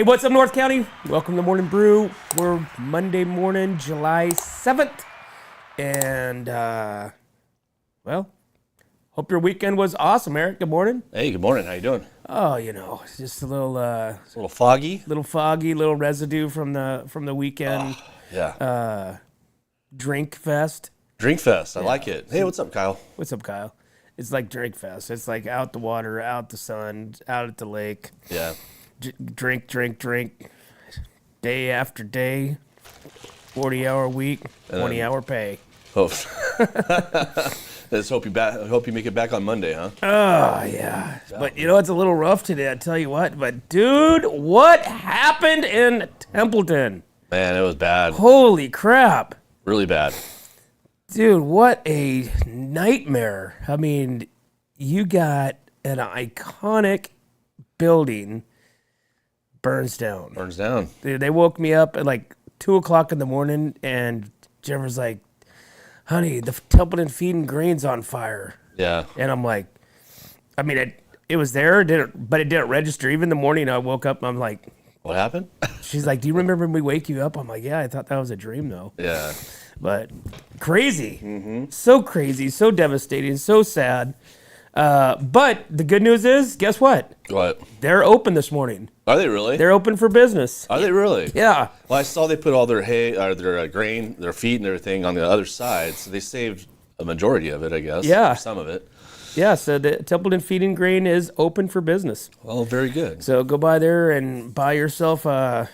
Hey, what's up, North County? Welcome to Morning Brew. We're Monday morning, July 7th. And, well, hope your weekend was awesome, Eric. Good morning. Hey, good morning. How you doing? Oh, it's just a little, It's a little foggy. Little residue from the weekend. Yeah. Drink fest. Drink fest. I like it. Hey, what's up, Kyle? What's up, Kyle? It's like drink fest. It's like out the water, out the sun, out at the lake. Yeah. Drink, day after day, 40-hour week, 20-hour pay. Hope. Let's hope you make it back on Monday, huh? Oh, yeah. But, it's a little rough today, I tell you what. But, dude, what happened in Templeton? Man, it was bad. Holy crap. Really bad. Dude, what a nightmare. I mean, you got an iconic building burns down. Burns down. They woke me up at like 2 o'clock in the morning, and Jennifer's like, honey, the Templeton Feed and Grain's on fire. Yeah. And I'm like, I mean, it was there, but it didn't register. Even the morning I woke up, I'm like, what happened? She's like, do you remember when we wake you up? I'm like, yeah, I thought that was a dream, though. Yeah. But crazy. So crazy, so devastating, so sad. But the good news is, guess what? What? They're open this morning. Are they really? They're open for business. Are they really? Yeah. Well, I saw they put all their hay, or their grain, their feed and everything on the other side, so they saved a majority of it, I guess. Yeah. Or some of it. Yeah, so the Templeton Feed and Grain is open for business. Well, very good. So go by there and buy yourself a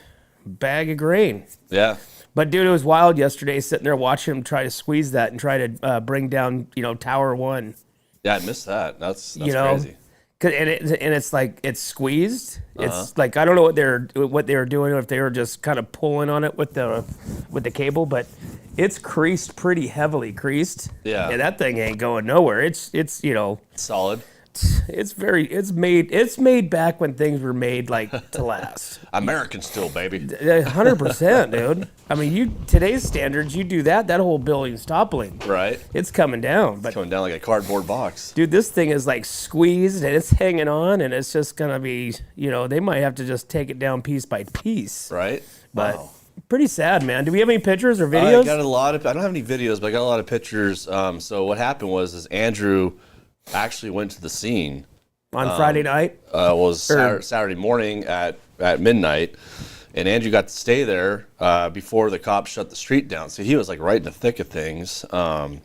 bag of grain. Yeah. But, dude, it was wild yesterday sitting there watching him try to squeeze that and try to bring down, Tower 1. Yeah, I missed that. That's crazy. And it's like it's squeezed. It's like I don't know what they were doing, or if they were just kind of pulling on it with the cable, but it's creased pretty heavily creased. Yeah. And that thing ain't going nowhere. It's Solid. it's made back when things were made like to last. American still, baby. 100%, dude. I mean, today's standards, you do that whole building's toppling. Right. It's coming down, but Coming down like a cardboard box. dude, this thing is like squeezed and it's hanging on, and it's just gonna be, they might have to just take it down piece by piece. Right. But Wow. pretty sad, man. Do we have any pictures or I videos? don't have any videos, but I got a lot of pictures. So what happened was Andrew actually went to the scene on Friday night? was Saturday morning at midnight, and Andrew got to stay there before the cops shut the street down. So he was like right in the thick of things.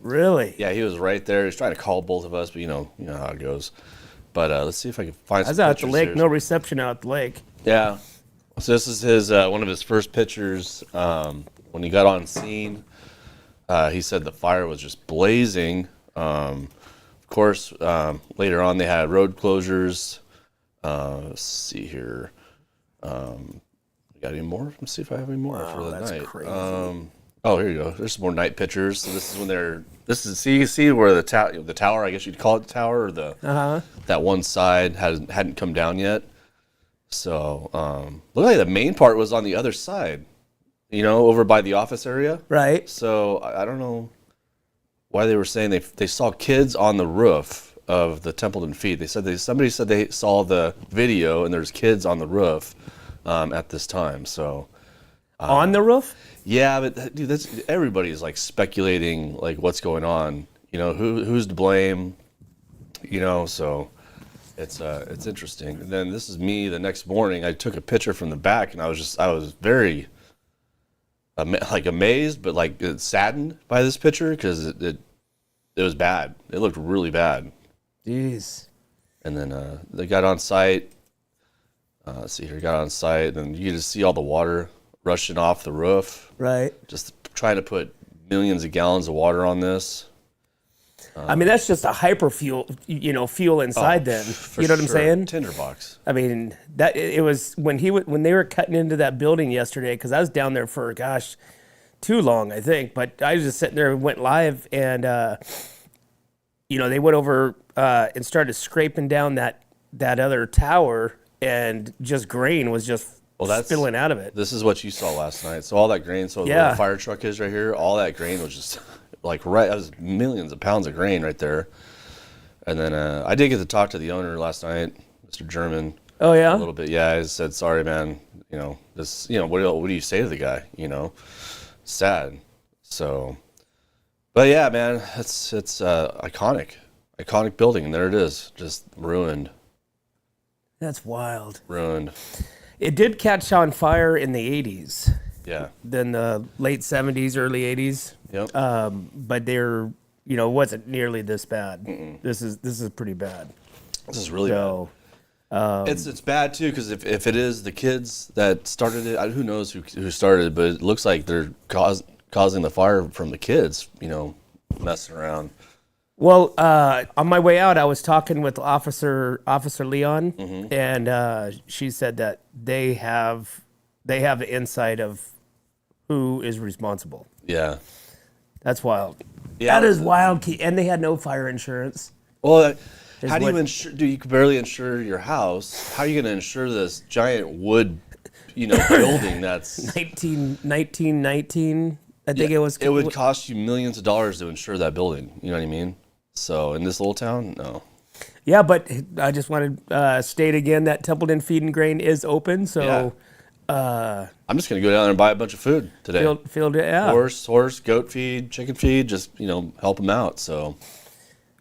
Really? Yeah, he was right there. He was trying to call both of us, but you know how it goes. But let's see if I can find. I was some out at the pictures lake. here. No reception out at the lake. Yeah. So this is his one of his first pictures when he got on scene. He said the fire was just blazing. Of course, later on they had road closures. Let's see here. We got any more? Let's see if I have any more for the that's night. crazy. Oh, here you go. There's some more night pictures. So this is when you see where the tower, I guess you'd call it the tower, or that one side hadn't come down yet. So look like the main part was on the other side, over by the office area. Right. So I don't know why they were saying they saw kids on the roof of the Templeton Feed. Somebody said they saw the video and there's kids on the roof at this time. So On the roof? yeah, but dude, everybody's like speculating like what's going on. Who's to blame? So it's interesting. And then this is me the next morning. I took a picture from the back, and I was very amazed, but like saddened by this picture because it was bad. It looked really bad. Jeez. And then they got on site. Let's see here. Got on site, and you just see all the water rushing off the roof. Right. Just trying to put millions of gallons of water on this. I mean, that's just a hyper fuel, fuel inside then. You know what I'm saying? Tinderbox. I mean, that it was when they were cutting into that building yesterday, because I was down there for, too long, I think. But I was just sitting there and went live, and, they went over and started scraping down that other tower, and just grain was just spilling out of it. This is what you saw last night. So all that grain, where the fire truck is right here, all that grain was just that was millions of pounds of grain right there. And then I did get to talk to the owner last night, Mr. German. Oh yeah. A little bit. Yeah, I said, sorry, man. This. What do you say to the guy? Sad. So, but yeah, man, it's iconic building, and there it is, just ruined. That's wild. Ruined. It did catch on fire in the 80s. Yeah. Then the late 70s, early 80s. Yep. But it wasn't nearly this bad. This is pretty bad. This is really bad. It's bad too, because if it is the kids that started it, who knows who started it, but it looks like they're causing the fire from the kids, messing around. Well, on my way out, I was talking with Officer Leon, and she said that they have the insight of who is responsible. Yeah, that's wild. Yeah, that is wild. And they had no fire insurance. Well, how do you insure? You can barely insure your house. How are you going to insure this giant wood, building that's 1919? I think it was. It would cost you millions of dollars to insure that building. You know what I mean? So in this little town, no. Yeah, but I just want to state again that Templeton Feed and Grain is open. So I'm just gonna go down there and buy a bunch of food today. Horse, goat feed, chicken feed. Just help them out. So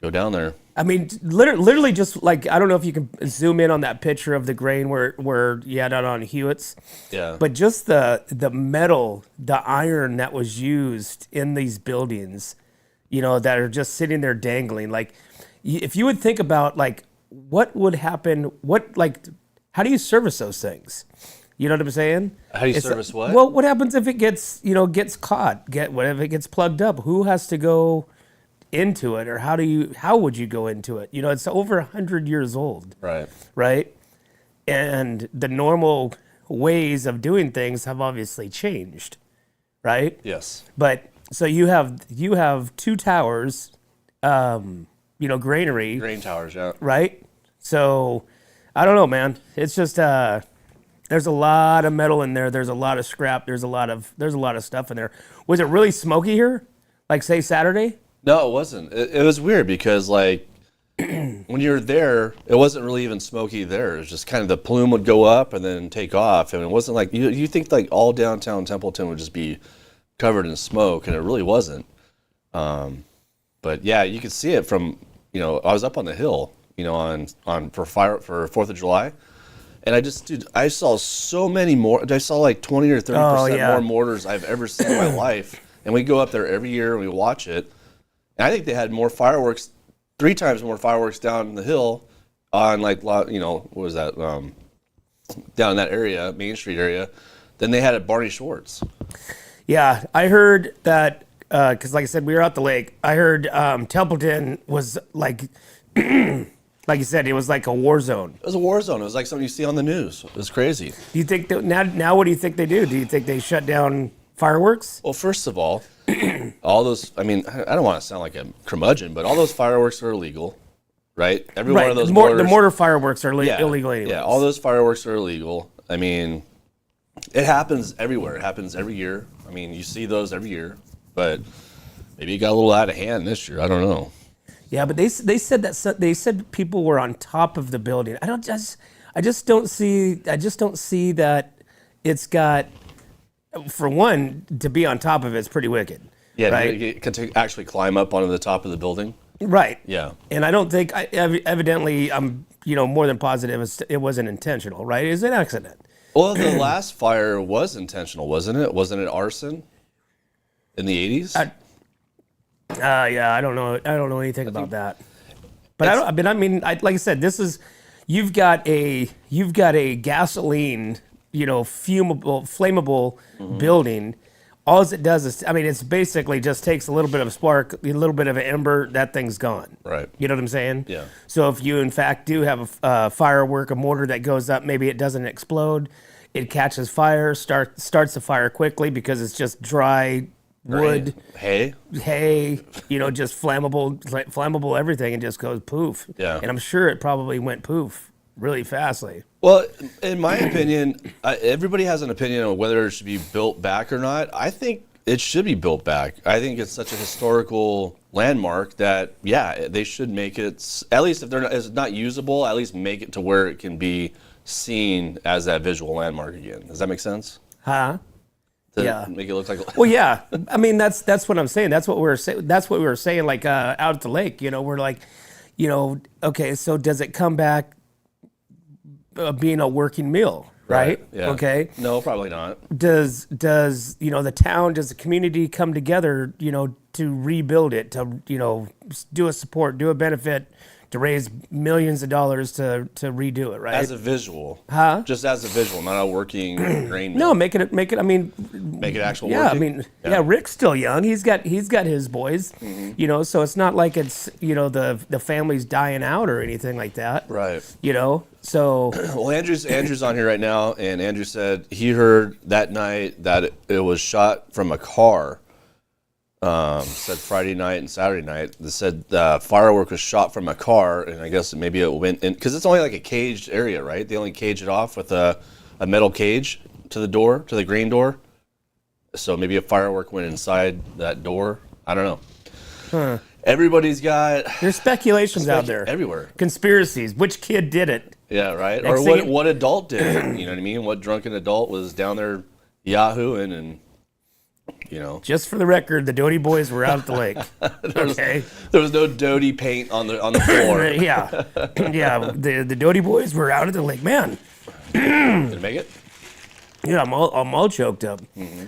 go down there. I mean, literally just like, I don't know if you can zoom in on that picture of the grain where you had it on Hewitt's. Yeah. But just the metal, the iron that was used in these buildings, that are just sitting there dangling. Like, if you would think about, like, what would happen, how do you service those things? You know what I'm saying? How do you service what? Well, what happens if it gets caught? What if it gets plugged up? Who has to go into it, or how would you go into it? It's over 100 years old. Right. And the normal ways of doing things have obviously changed. Right. Yes. But so you have two towers, granary. Grain towers, yeah. Right. So I don't know, man. It's just there's a lot of metal in there. There's a lot of scrap. There's a lot of stuff in there. Was it really smoky here? Like, say, Saturday? No, it wasn't. It was weird because, like, when you were there, it wasn't really even smoky there. It was just kind of the plume would go up and then take off. And it wasn't like, you think like all downtown Templeton would just be covered in smoke, and it really wasn't. But yeah, you could see it from, I was up on the hill, for 4th of July. And I saw so many more. I saw like 20 or 30% more mortars I've ever seen in my life. And we go up there every year and we watch it. And I think they had more fireworks, 3 times more fireworks down the hill on, like, what was that, down in that area, Main Street area, than they had at Barney Schwartz. Yeah, I heard that, because like I said, we were at the lake. I heard Templeton was like, like you said, it was like a war zone. It was a war zone. It was like something you see on the news. It was crazy. Do you think that now what do you think they do? Do you think they shut down fireworks? Well, first of all, all those, I don't want to sound like a curmudgeon, but all those fireworks are illegal, right? Every one of those the mortar fireworks are illegal anyways. Yeah, all those fireworks are illegal. It happens everywhere. It happens every year. You see those every year, but maybe it got a little out of hand this year. I don't know. Yeah, but they said people were on top of the building. I just don't see that it's got. For one, to be on top of it's pretty wicked. Yeah, right? You can actually climb up onto the top of the building. Right. Yeah. And I don't think, evidently, I'm more than positive it wasn't intentional, right? It's an accident. Well, the last fire was intentional, wasn't it? Wasn't it arson in the 80s? Yeah, I don't know. I don't know anything about that. But like I said, you've got a gasoline, flammable building. All it does is, it's basically just takes a little bit of spark, a little bit of an ember, that thing's gone. Right. You know what I'm saying? Yeah. So if you, in fact, do have a firework, a mortar that goes up, maybe it doesn't explode, it catches fire, starts the fire quickly because it's just dry wood, hay, just flammable everything, and just goes poof. Yeah. And I'm sure it probably went poof really fastly. Well, in my opinion, everybody has an opinion on whether it should be built back or not. I think it should be built back. I think it's such a historical landmark that, they should make it, at least if it's not usable, at least make it to where it can be seen as that visual landmark again. Does that make sense? Huh? To Yeah. make it look like. Well, yeah. I mean, that's what I'm saying. That's what we were saying. That's what we were saying. Like out at the lake, we're like, okay. So does it come back being a working meal, right? Yeah. Okay. No, probably not. Does the town, does the community come together, to rebuild it, to do a support, do a benefit, to raise millions of dollars to redo it, right? As a visual, Just as a visual, not a working grain mill. No, make it. I mean, Make it actual. yeah. Working? I mean, yeah. Rick's still young. He's got his boys. So it's not like it's the family's dying out or anything like that. Right. So Well, Andrew's on here right now, and Andrew said he heard that night that it was shot from a car. Said Friday night and Saturday night. They said firework was shot from a car, and I guess maybe it went in because it's only like a caged area, right? They only cage it off with a metal cage to the door, to the green door. So maybe a firework went inside that door. I don't know. Everybody's got there's speculations out there everywhere. Conspiracies. Which kid did it? Yeah, right. Next Or thing what adult did it? You know what I mean? What drunken adult was down there yahooing and. Just for the record, the Doty boys were out at the lake. Okay. There was no Doty paint on the floor. Yeah. The Doty boys were out at the lake. Man, Did it make it? yeah, I'm all choked up.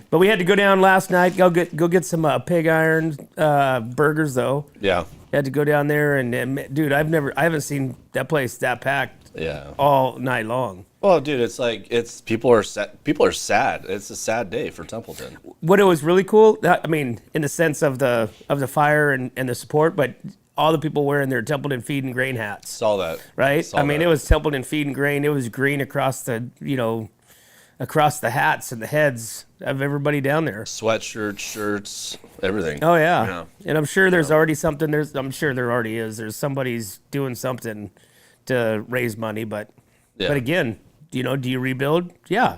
But we had to go down last night. Go get some pig iron burgers though. Yeah. Had to go down there and dude, I haven't seen that place that packed. Yeah. All night long. Well, dude, it's people are sad. It's a sad day for Templeton. What it was really cool, I mean, in the sense of the fire and the support, but all the people wearing their Templeton Feed and Grain hats. Saw that. Right? Saw that. It was Templeton Feed and Grain. It was green across the hats and the heads of everybody down there. Sweatshirts, shirts, everything. Oh yeah. And I'm sure there's already something. I'm sure there already is. There's somebody's doing something to raise money, but again, do you rebuild? Yeah.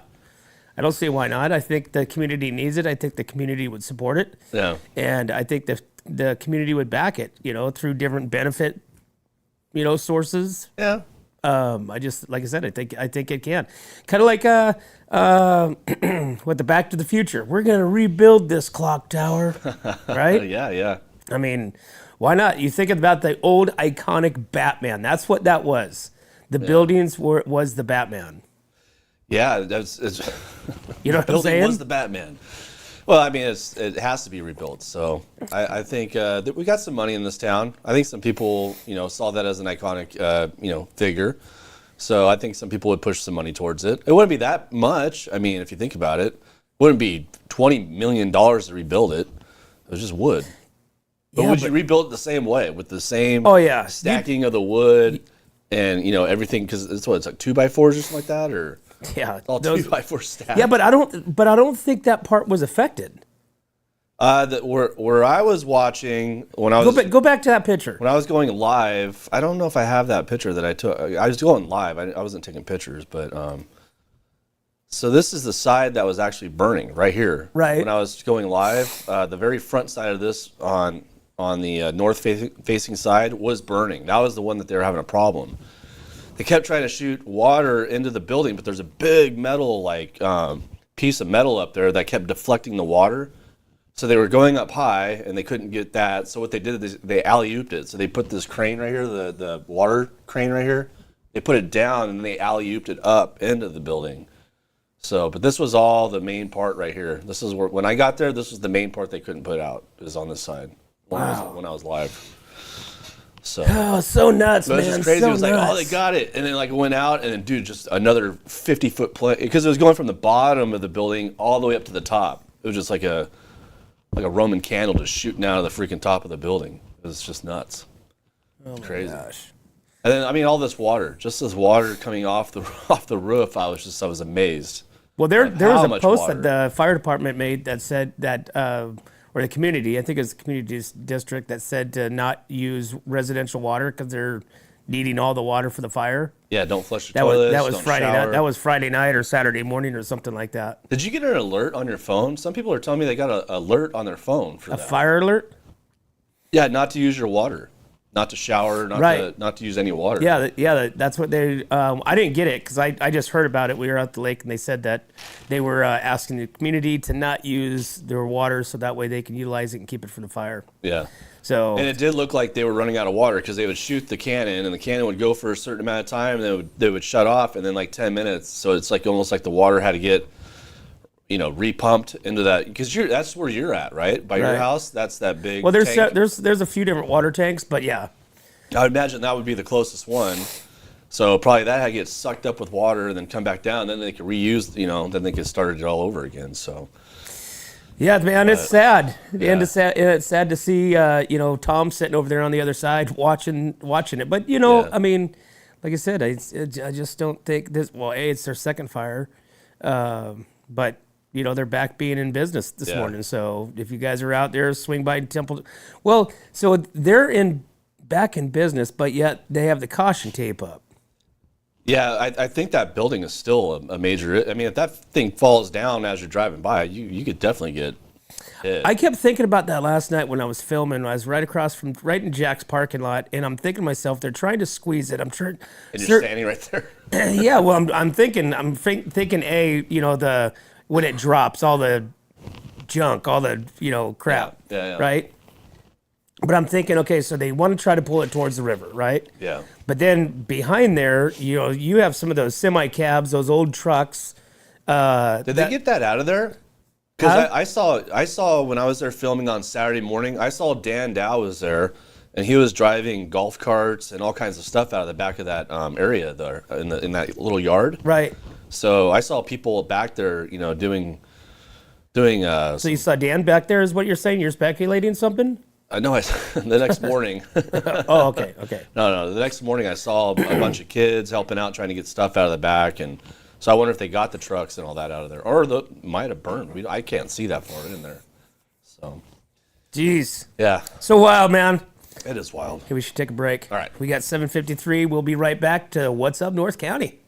I don't see why not. I think the community needs it. I think the community would support it. Yeah. And I think the community would back it, through different benefit, sources. Yeah. I just, like I said, I think it can. Kind of like with the Back to the Future. We're going to rebuild this clock tower, right? Yeah. I mean, why not? You think about the old iconic Batman. That's what that was. The buildings was the Batman. Yeah, it's You know what I'm building saying? was the Batman. Well, I mean, it has to be rebuilt. So I think that we got some money in this town. I think some people, saw that as an iconic, figure. So I think some people would push some money towards it. It wouldn't be that much. I mean, if you think about it, it wouldn't be $20 million to rebuild it. It just would. But would you rebuild it the same way with the same stacking of the wood and everything? Because it's like 2x4s or something like that, or all 2x4 stacked. Yeah, but I don't think that part was affected. Where I was watching when I was go back to that picture. When I was going live, I don't know if I have that picture that I took. I was going live. I wasn't taking pictures, but so this is the side that was actually burning right here. Right. When I was going live, the very front side of this on the north facing side was burning. That was the one that they were having a problem. They kept trying to shoot water into the building, but there's a big metal piece of metal up there that kept deflecting the water. So they were going up high and they couldn't get that. So what they did is they alley-ooped it. So they put this crane right here, the water crane right here. They put it down and they alley-ooped it up into the building. So, but this was all the main part right here. This is where, when I got there, this was the main part they couldn't put out, is on this side. When I was live. So, so nuts, man. It was just crazy. So It was like, nuts. oh, they got it. And then it went out and then, dude, just another 50-foot plane. Because it was going from the bottom of the building all the way up to the top. It was just like a Roman candle just shooting out of the freaking top of the building. It was just nuts. Oh, crazy. My gosh. And then, I mean, all this water, just this water coming off the roof. I was amazed. Well, there was a post water. that the fire department made that said that, or the community, I think it was the community district, that said to not use residential water because they're needing all the water for the fire. Yeah, don't flush your toilets. That was don't Friday shower. night. That was Friday night or Saturday morning or something like that. Did you get an alert on your phone? Some people are telling me they got an alert on their phone for A that. fire alert? Yeah, not to use your water. not to shower, not to use any water. Yeah, that's what they. I didn't get it because I just heard about it. We were at the lake and they said that they were asking the community to not use their water so that way they can utilize it and keep it for the fire. Yeah. So and it did look like they were running out of water because they would shoot the cannon and the cannon would go for a certain amount of time and they would shut off and then like 10 minutes. So it's like almost like the water had to get repumped into that because that's where you're at, right? By your house, that's that big. Well, there's tank. there's a few different water tanks, but yeah, I would imagine that would be the closest one. So probably that had to get sucked up with water and then come back down. Then they could reuse, then they could start it all over again. So yeah, man, it's sad. And it's sad to see Tom sitting over there on the other side watching it. But I mean, like I said, I just don't think this. Well, it's their second fire, but. They're back being in business this morning. So if you guys are out there, swing by Templeton. Well, so they're back in business, but yet they have the caution tape up. Yeah, I think that building is still a major. I mean, if that thing falls down as you're driving by, you could definitely get hit. I kept thinking about that last night when I was filming. I was right in Jack's parking lot, and I'm thinking to myself, they're trying to squeeze it. I'm trying. And you're standing right there. Yeah, well, I'm thinking, when it drops, all the junk, all the, crap, right? But I'm thinking, okay, so they want to try to pull it towards the river, right? Yeah. But then behind there, you have some of those semi-cabs, those old trucks. Did they get that out of there? Because I saw when I was there filming on Saturday morning, I saw Dan Dow was there, and he was driving golf carts and all kinds of stuff out of the back of that area there in that little yard. Right. So I saw people back there, doing. So you saw Dan back there, is what you're saying? You're speculating something? No, the next morning. Oh, okay. No. The next morning I saw a bunch of kids helping out, trying to get stuff out of the back, and so I wonder if they got the trucks and all that out of there, or might have burned. I can't see that far in there. So. Jeez. Yeah. So wild, man. It is wild. Okay, we should take a break. All right. We got 7:53. We'll be right back to What's Up North County.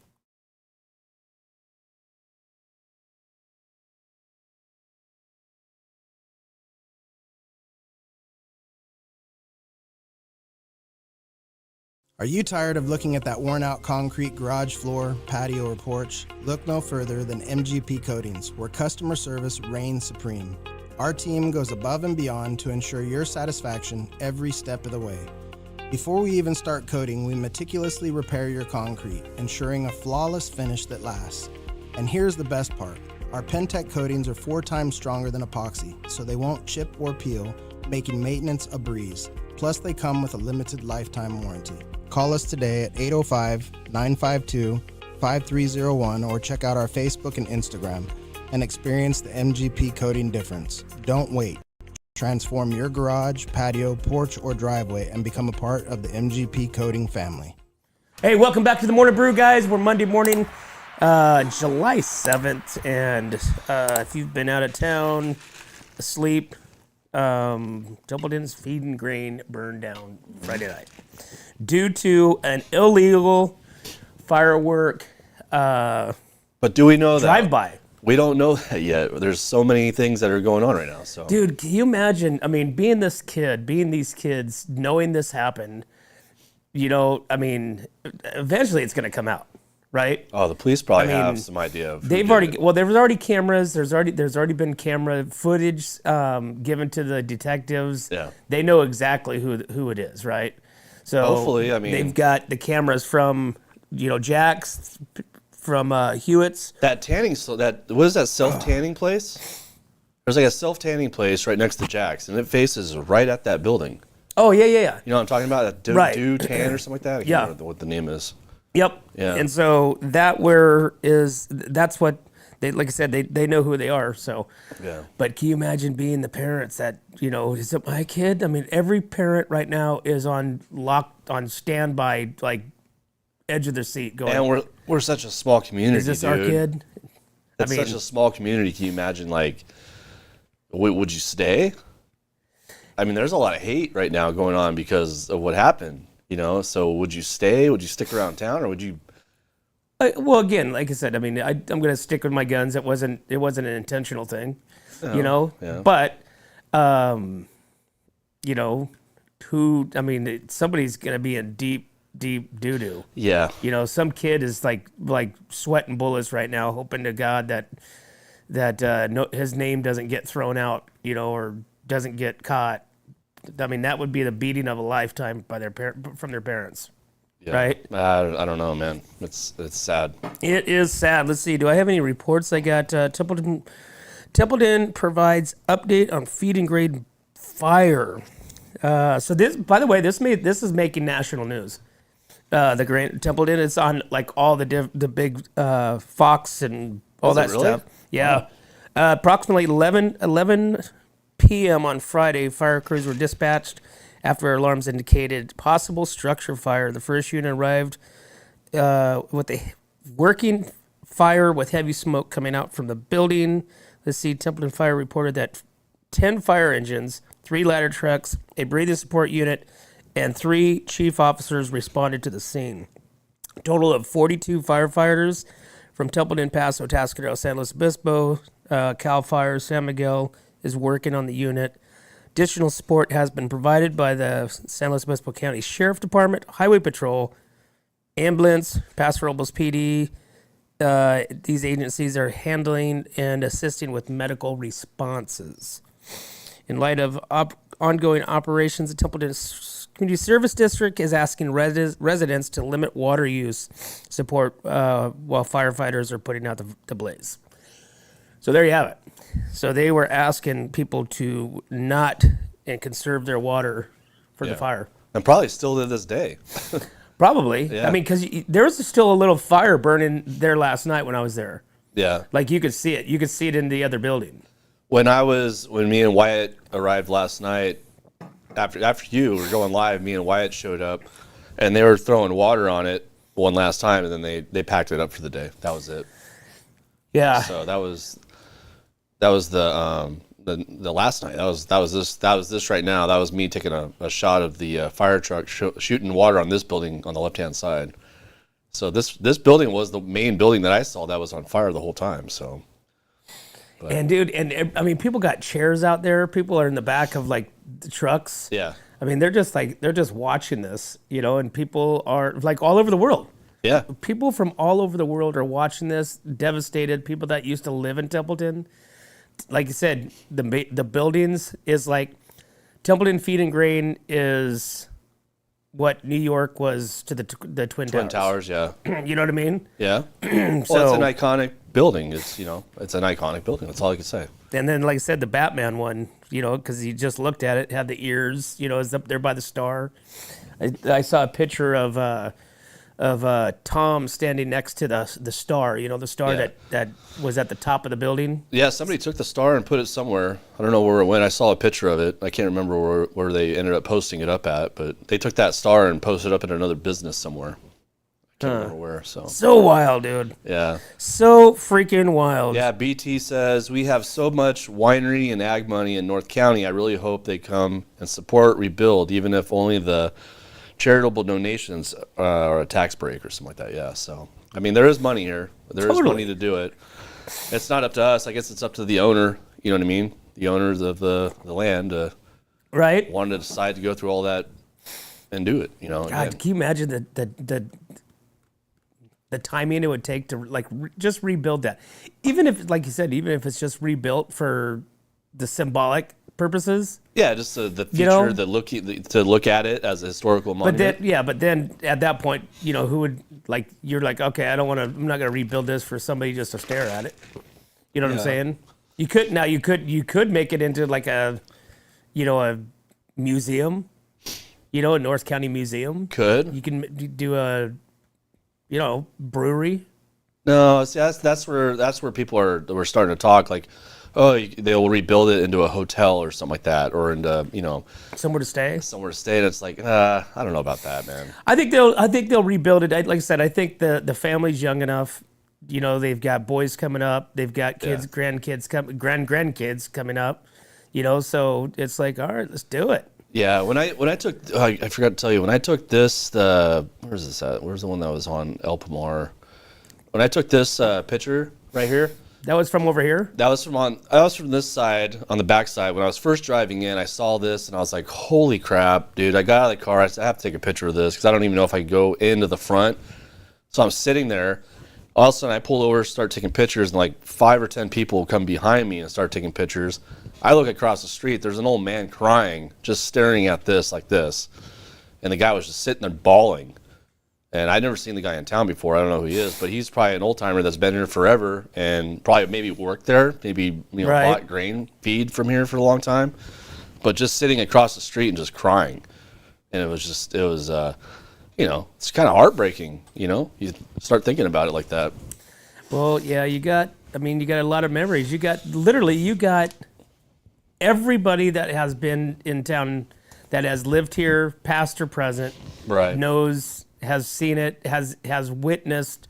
Are you tired of looking at that worn-out concrete garage floor, patio, or porch? Look no further than MGP Coatings, where customer service reigns supreme. Our team goes above and beyond to ensure your satisfaction every step of the way. Before we even start coating, we meticulously repair your concrete, ensuring a flawless finish that lasts. And here's the best part. Our Pentec coatings are 4 times stronger than epoxy, so they won't chip or peel, making maintenance a breeze. Plus, they come with a limited lifetime warranty. Call us today at 805-952-5301 or check out our Facebook and Instagram and experience the MGP coating difference. Don't wait. Transform your garage, patio, porch, or driveway and become a part of the MGP coating family. Hey, welcome back to the Morning Brew, guys. We're Monday morning, July 7th, and if you've been out of town, asleep, Templeton's Feed and Grain burned down Friday night due to an illegal firework but do we know that? drive-by. We don't know that yet. There's so many things that are going on right now. So, Dude, can you imagine? I mean, being these kids, knowing this happened, eventually it's going to come out, right? Oh, the police probably have some idea of. There was already cameras. There's already been camera footage given to the detectives. Yeah. They know exactly who it is, right? So hopefully, they've got the cameras from Jack's, from Hewitt's. That tanning, what is that self-tanning place? There's like a self-tanning place right next to Jack's, and it faces right at that building. Oh, yeah. You know what I'm talking about? That Right. Do Tan or something like that? I can't remember what the name is. Yep. Yeah. And so that's what they, like I said, they know who they are. So, Yeah. But can you imagine being the parents that, is it my kid? I mean, every parent right now is on standby, like edge of their seat going. And we're such a small community, is this dude. our kid? It's such a small community. Can you imagine, like, would you stay? I mean, there's a lot of hate right now going on because of what happened, So would you stay? Would you stick around town, or would you? Well, again, like I said, I mean, I'm going to stick with my guns. It wasn't an intentional thing, Yeah. But, somebody's going to be in deep doo-doo. Yeah. You know, some kid is like sweating bullets right now, hoping to God that his name doesn't get thrown out, you know, or doesn't get caught. I mean, that would be the beating of a lifetime by from their parents. Yeah. Right? I don't know, man. It's sad. It is sad. Let's see. Do I have any reports? I got Templeton provides update on feed and grade fire. So this, by the way, this is making national news. The Grand Templeton, it's on like all the big Fox and all that really? stuff. Yeah. Approximately 11 p.m. on Friday, fire crews were dispatched after alarms indicated possible structure fire. The first unit arrived with a working fire with heavy smoke coming out from the building. Let's see, Templeton Fire reported that 10 fire engines, 3 ladder trucks, a breathing support unit, and 3 chief officers responded to the scene. A total of 42 firefighters from Templeton, Paso, Atascadero, San Luis Obispo, Cal Fire, San Miguel is working on the unit. Additional support has been provided by the San Luis Obispo County Sheriff Department, Highway Patrol, Ambulance, Paso Robles PD. These agencies are handling and assisting with medical responses. In light of ongoing operations, the Templeton Community Service District is asking residents to limit water use support while firefighters are putting out the blaze. So there you have it. So they were asking people to not and conserve their water for the fire. And probably still to this day. Probably. Yeah. I mean, because there was still a little fire burning there last night when I was there. Yeah. Like you could see it. You could see it in the other building. When me and Wyatt arrived last night, after you were going live, me and Wyatt showed up, and they were throwing water on it one last time, and then they packed it up for the day. That was it. Yeah. So that was the last night. That was this right now. That was me taking a shot of the fire truck shooting water on this building on the left hand side. So this building was the main building that I saw that was on fire the whole time. So. But. And dude, I mean, people got chairs out there. People are in the back of like the trucks. Yeah. I mean, they're just watching this, you know, and people are like all over the world. Yeah. People from all over the world are watching this, devastated. People that used to live in Templeton. Like you said, the buildings is like Templeton Feed and Grain is what New York was to the Twin Towers. Yeah. You know what I mean? Yeah. Well, it's an iconic building. It's an iconic building. That's all I can say. And then, like I said, the Batman one, you know, because you just looked at it, had the ears, you know, is up there by the star. I saw a picture of Tom standing next to the star, you know, the star that was at the top of the building. Yeah, somebody took the star and put it somewhere. I don't know where it went. I saw a picture of it. I can't remember where they ended up posting it up at, but they took that star and posted it up in another business somewhere. I can't remember where. So wild, dude. Yeah. So freaking wild. Yeah, BT says, we have so much winery and ag money in North County. I really hope they come and support, rebuild, even if only the charitable donations or a tax break or something like that. Yeah, so I mean, there is money here. There is money to do it. It's not up to us. I guess it's up to the owner. You know what I mean? The owners of the land right? wanted to decide to go through all that and do it. You know. God, again. can you imagine the timing it would take to like just rebuild that? Even if, like you said, even if it's just rebuilt for the symbolic purposes. Yeah, just the future, you know? to look at it as a historical monument. But then at that point, you know, who would like? You're like, okay, I'm not gonna rebuild this for somebody just to stare at it. You know what I'm saying? You could make it into like a museum. You know, a North County museum. Could You can do a, brewery. No, see, that's where people we're starting to talk like, oh, they'll rebuild it into a hotel or something like that, or into Somewhere to stay. And it's like, I don't know about that, man. I think they'll rebuild it. Like I said, I think the family's young enough. You know, they've got boys coming up. They've got kids, grandkids, grandkids coming up. You know, so it's like, all right, let's do it. Yeah, when I took, I forgot to tell you, when I took this, where's this at? Where's the one that was on El Pomar? When I took this picture right here, That was from over here? I was from this side, on the back side. When I was first driving in, I saw this and I was like, holy crap, dude. I got out of the car. I said, I have to take a picture of this because I don't even know if I can go into the front. So I'm sitting there. All of a sudden, I pull over, start taking pictures, and like 5 or 10 people come behind me and start taking pictures. I look across the street. There's an old man crying, just staring at this like this. And the guy was just sitting there bawling. And I'd never seen the guy in town before. I don't know who he is, but he's probably an old timer that's been here forever and probably maybe worked there, maybe bought grain feed from here for a long time, but just sitting across the street and just crying. And it was it's kind of heartbreaking. You start thinking about it like that. Well, yeah, you got a lot of memories. You got everybody that has been in town, that has lived here, past or present, Right. knows, has seen it, has witnessed,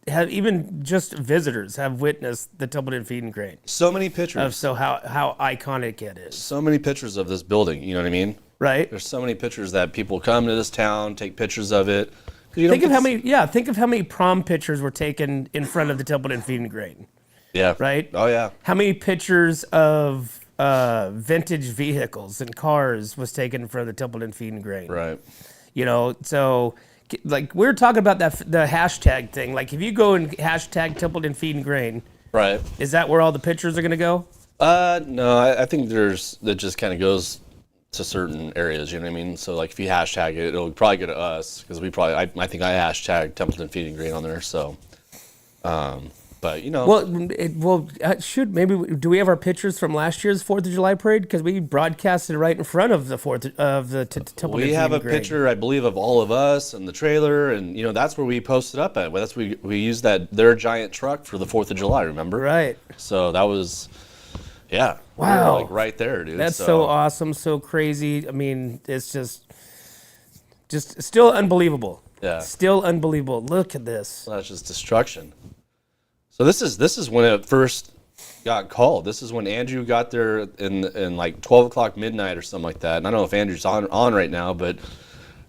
even just visitors have witnessed the Templeton Feed and Grain. So many pictures. So how iconic it is. So many pictures of this building. You know what I mean? Right. There's so many pictures that people come to this town, take pictures of it. Think of how many prom pictures were taken in front of the Templeton Feed and Grain. Yeah. Right? Oh, yeah. How many pictures of vintage vehicles and cars was taken in front of the Templeton Feed and Grain? Right. So like we were talking about the hashtag thing. Like if you go and hashtag Templeton Feed and Grain, Right. is that where all the pictures are going to go? No, I think that just kind of goes to certain areas, you know what I mean? So like if you hashtag it, it'll probably go to us because I think I hashtag Templeton Feed and Grain on there. So, but do we have our pictures from last year's 4th of July parade? Because we broadcasted right in front of the Templeton we Feed have a and Grain. picture, I believe, of all of us and the trailer, and that's where we posted up at. That's we used their giant truck for the 4th of July. Remember? Right. So that was, yeah. Wow. We were, like right there, dude. That's so awesome, so crazy. I mean, it's just still unbelievable. Yeah. Still unbelievable. Look at this. That's just destruction. So this is when it first got called. This is when Andrew got there in like 12 o'clock midnight or something like that. And I don't know if Andrew's on right now, but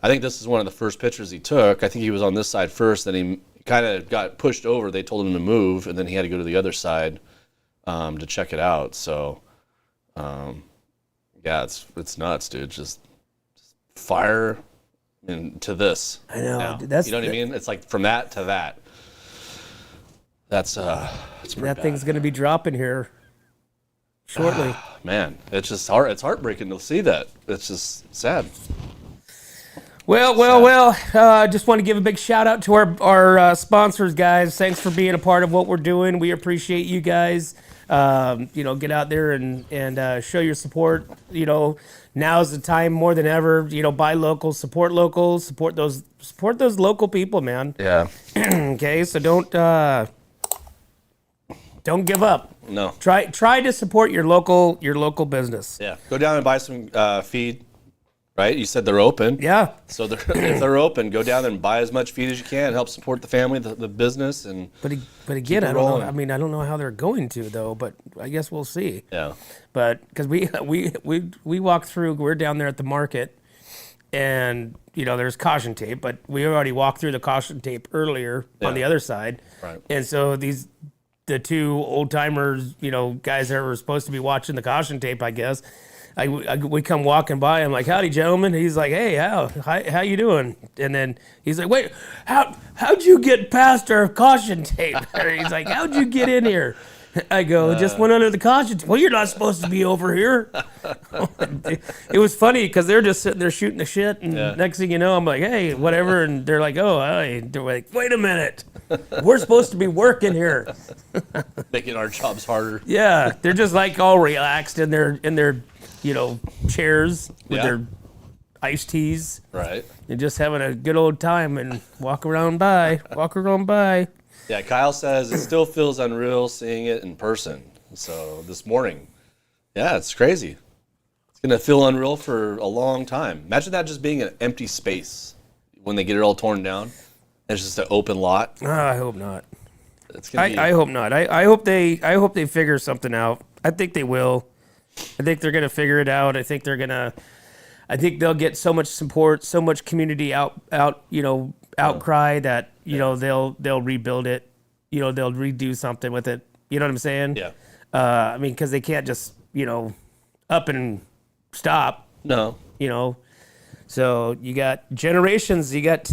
I think this is one of the first pictures he took. I think he was on this side first, then he kind of got pushed over. They told him to move, and then he had to go to the other side to check it out. So, yeah, it's nuts, dude. Just fire into this. I know. Now. That's you know what I mean? It's like from that to that. That's pretty that bad. thing's going to be dropping here shortly. Man, it's just it's heartbreaking to see that. It's just sad. Well. Just want to give a big shout out to our sponsors, guys. Thanks for being a part of what we're doing. We appreciate you guys. Get out there and show your support. Now's the time more than ever. Buy local, support those local people, man. Yeah. Okay, so don't give up. No. Try to support your local business. Yeah. Go down and buy some feed. Right? You said they're open. Yeah. So if they're open, go down there and buy as much feed as you can. Help support the family, the business, and. But again, I don't know. I mean, I don't know how they're going to though. But I guess we'll see. Yeah. But because we walk through, we're down there at the market, and there's caution tape. But we already walked through the caution tape earlier on the other side. Right. And so the two old timers, guys that were supposed to be watching the caution tape, I guess. We come walking by. I'm like, "Howdy, gentlemen." He's like, "Hey, how you doing?" And then he's like, "Wait, how'd you get past our caution tape?" He's like, "How'd you get in here?" I go, "Just went under the caution tape." "Well, you're not supposed to be over here." It was funny because they're just sitting there shooting the shit, and next thing you know, I'm like, "Hey, whatever," and they're like, "Oh, hey." They're like, "Wait a minute, we're supposed to be working here." Making our jobs harder. Yeah, they're just like all relaxed in their chairs with their iced teas. Right. And just having a good old time and walk around by. Yeah, Kyle says it still feels unreal seeing it in person. So this morning, yeah, it's crazy. It's going to feel unreal for a long time. Imagine that just being an empty space when they get it all torn down. It's just an open lot. I hope not. It's gonna be... I hope not. I hope they figure something out. I think they will. I think they're going to figure it out. I think they'll get so much support, so much community outcry that they'll rebuild it. They'll redo something with it. You know what I'm saying? Yeah. I mean, because they can't just, up and stop, No. So you got generations, you got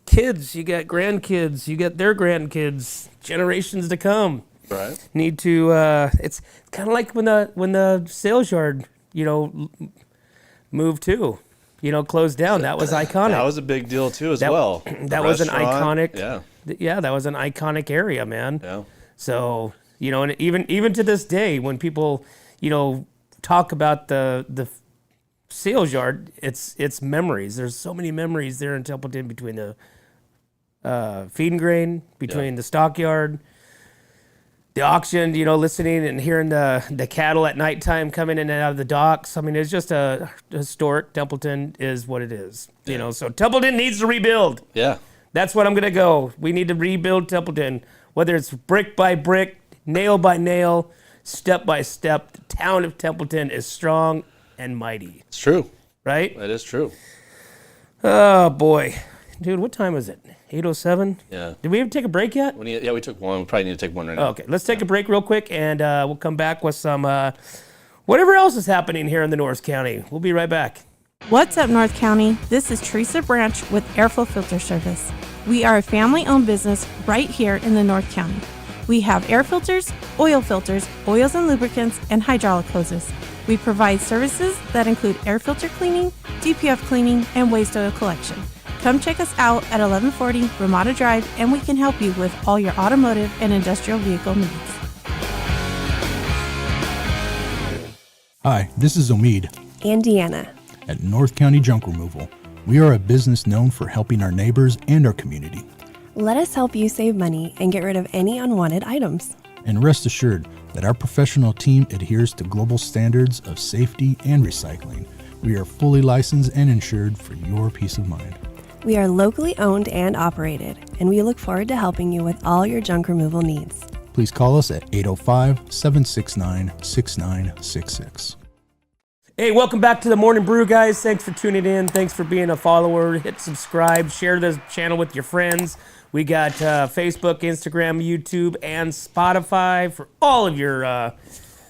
kids, you got grandkids, you got their grandkids, generations to come. Right. Need to, it's kind of like when the sales yard, moved to, closed down. That was iconic. That was a big deal too, as well. That was an iconic. Yeah. That was an iconic area, man. Yeah. So and even to this day, when people talk about the sales yard, it's memories. There's so many memories there in Templeton between the feed and grain, between the stockyard, the auction, listening and hearing the cattle at nighttime coming in and out of the docks. I mean, it's just a historic. Templeton is what it is. So Templeton needs to rebuild. Yeah. That's what I'm going to go. We need to rebuild Templeton, whether it's brick by brick, nail by nail, step by step. The town of Templeton is strong and mighty. It's true. Right? That is true. Oh, boy. Dude, what time is it? 8:07? Yeah. Did we even take a break yet? We took one. We probably need to take one right now. Okay, let's take a break real quick, and we'll come back with some whatever else is happening here in the North County. We'll be right back. What's up, North County? This is Teresa Branch with Airflow Filter Service. We are a family-owned business right here in the North County. We have air filters, oils and lubricants, and hydraulic hoses. We provide services that include air filter cleaning, DPF cleaning, and waste oil collection. Come check us out at 1140 Ramada Drive, and we can help you with all your automotive and industrial vehicle needs. Hi, this is Omid and Deanna at North County Junk Removal. We are a business known for helping our neighbors and our community. Let us help you save money and get rid of any unwanted items. And rest assured that our professional team adheres to global standards of safety and recycling. We are fully licensed and insured for your peace of mind. We are locally owned and operated, and we look forward to helping you with all your junk removal needs. Please call us at 805-769-6966. Hey, welcome back to the Morning Brew, guys. Thanks for tuning in. Thanks for being a follower. Hit subscribe. Share this channel with your friends. We got Facebook, Instagram, YouTube, and Spotify for all of your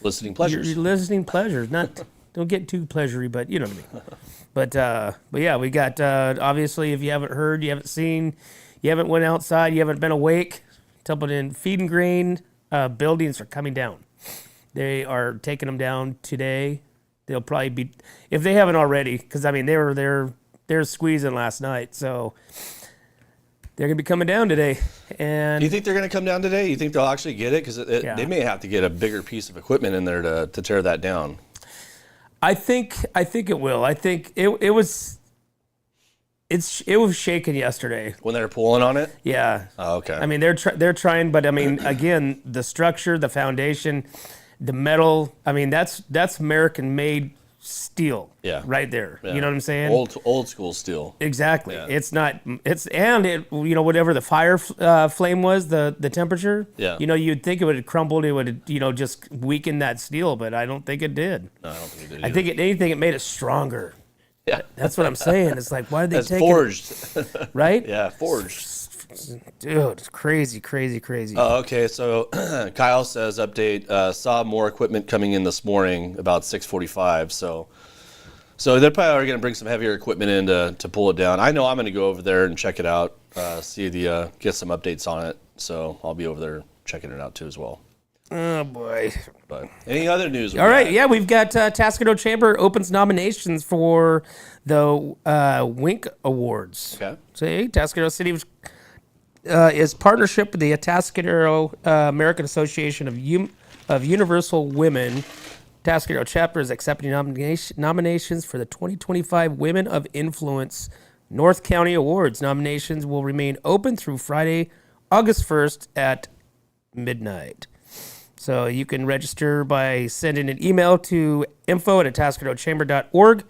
Listening pleasures. Your listening pleasures. Don't get too pleasury, but you know what I mean. But yeah, we got obviously, if you haven't heard, you haven't seen, you haven't went outside, you haven't been awake, Templeton Feed and Grain buildings are coming down. They are taking them down today. They'll probably be, if they haven't already, because I mean they were squeezing last night, so they're gonna be coming down today. And Do you think they're going to come down today? You think they'll actually get it? Because they may have to get a bigger piece of equipment in there to tear that down. I think it will. I think it was shaking yesterday. When they were pulling on it? Yeah. Oh, okay. I mean, they're trying, but I mean, again, the structure, the foundation, the metal. I mean, that's American-made steel. Yeah. Right there. Yeah. You know what I'm saying? Old school steel. Exactly. Yeah. It's not. It's and it. Whatever the fire flame was, the temperature. Yeah. You'd think it would have crumbled. It would just weaken that steel, but I don't think it did. No, I don't think it did. I think anything, it made it stronger. Yeah. That's what I'm saying. It's like, why did they That's take forged. it? Right? Yeah, forged. Dude, it's crazy. Oh, okay. So Kyle says, update, saw more equipment coming in this morning about 6:45. So they're probably going to bring some heavier equipment in to pull it down. I know I'm going to go over there and check it out, get some updates on it. So I'll be over there checking it out too as well. Oh, boy. But any other news? All right. Yeah, we've got Atascadero Chamber opens nominations for the wINC Awards. Okay. So, Atascadero City is partnership with the Atascadero American Association of Universal Women. Atascadero Chapter is accepting nominations for the 2025 Women of Influence North County Awards. Nominations will remain open through Friday, August 1st at midnight. So you can register by sending an email to info@atascaderochamber.org,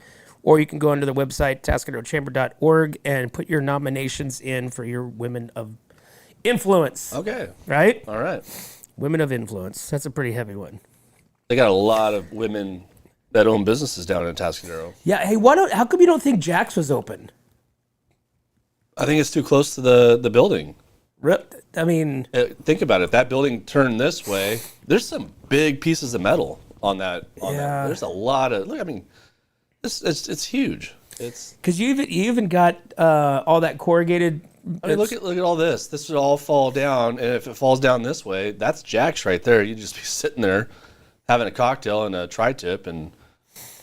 or you can go onto the website, atascaderochamber.org, and put your nominations in for your Women of Influence. Okay. Right? All right. Women of Influence. That's a pretty heavy one. They got a lot of women that own businesses down in Atascadero. Yeah. Hey, how come you don't think Jack's was open? I think it's too close to the building. I mean, Think about it. If that building turned this way, there's some big pieces of metal on that. Yeah. There's a lot of look. I mean, it's huge. It's because you even got all that corrugated. I mean, look at all this. This would all fall down, and if it falls down this way, that's Jack's right there. You'd just be sitting there having a cocktail and a tri-tip, and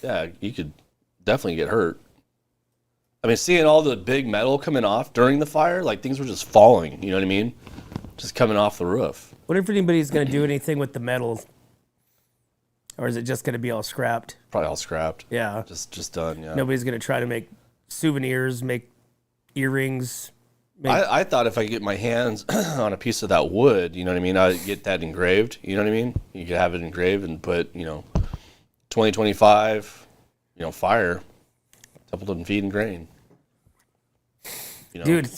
yeah, you could definitely get hurt. I mean, seeing all the big metal coming off during the fire, like things were just falling. You know what I mean? Just coming off the roof. What if anybody's going to do anything with the metal, or is it just going to be all scrapped? Probably all scrapped. Yeah, Just done. Yeah. nobody's going to try to make souvenirs, make earrings. I thought if I could get my hands on a piece of that wood, you know what I mean, I'd get that engraved. You know what I mean? You could have it engraved and put, 2025, fire, Templeton Feed and Grain. Dude,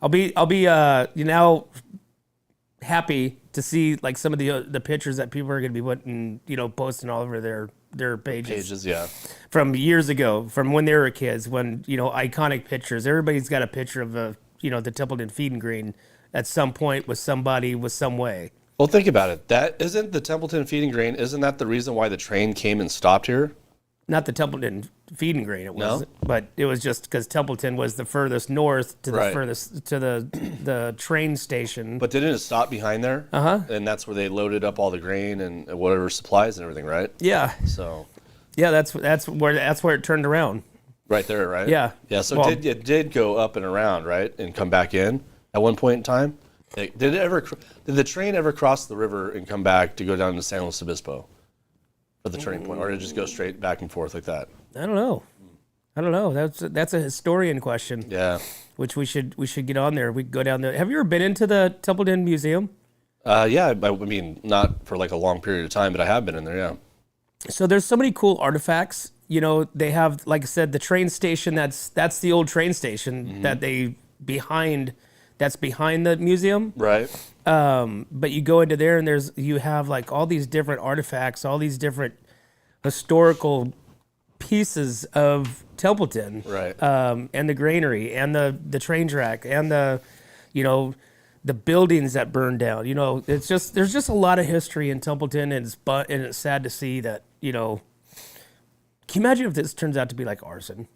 I'll be happy to see like some of the pictures that people are going to be putting, posting all over their pages Yeah. from years ago, from when they were kids, when iconic pictures. Everybody's got a picture of the Templeton Feed and Grain at some point with somebody with some way. Well, think about it. That isn't the Templeton Feed and Grain. Isn't that the reason why the train came and stopped here? Not the Templeton Feed and Grain, it was, No? but it was just because Templeton was the furthest north to the Right. furthest to the train station. But didn't it stop behind there? And that's where they loaded up all the grain and whatever supplies and everything, right? Yeah, So, yeah, that's where it turned around. right there, right? Yeah. Yeah. So Well- it did go up and around, right, and come back in at one point in time. Did the train ever cross the river and come back to go down to San Luis Obispo for the turning point, or did it just go straight back and forth like that? I don't know. That's a historian question, Yeah. which we should get on there. We could go down there. Have you ever been into the Templeton Museum? Yeah. I mean, not for like a long period of time, but I have been in there. Yeah. So there's so many cool artifacts. They have, like I said, the train station. That's the old train station that's behind the museum. Right. But you go into there and you have like all these different artifacts, all these different historical pieces of Templeton, Right. And the granary and the train track and the buildings that burned down. There's just a lot of history in Templeton, and it's sad to see that. Can you imagine if this turns out to be like arson?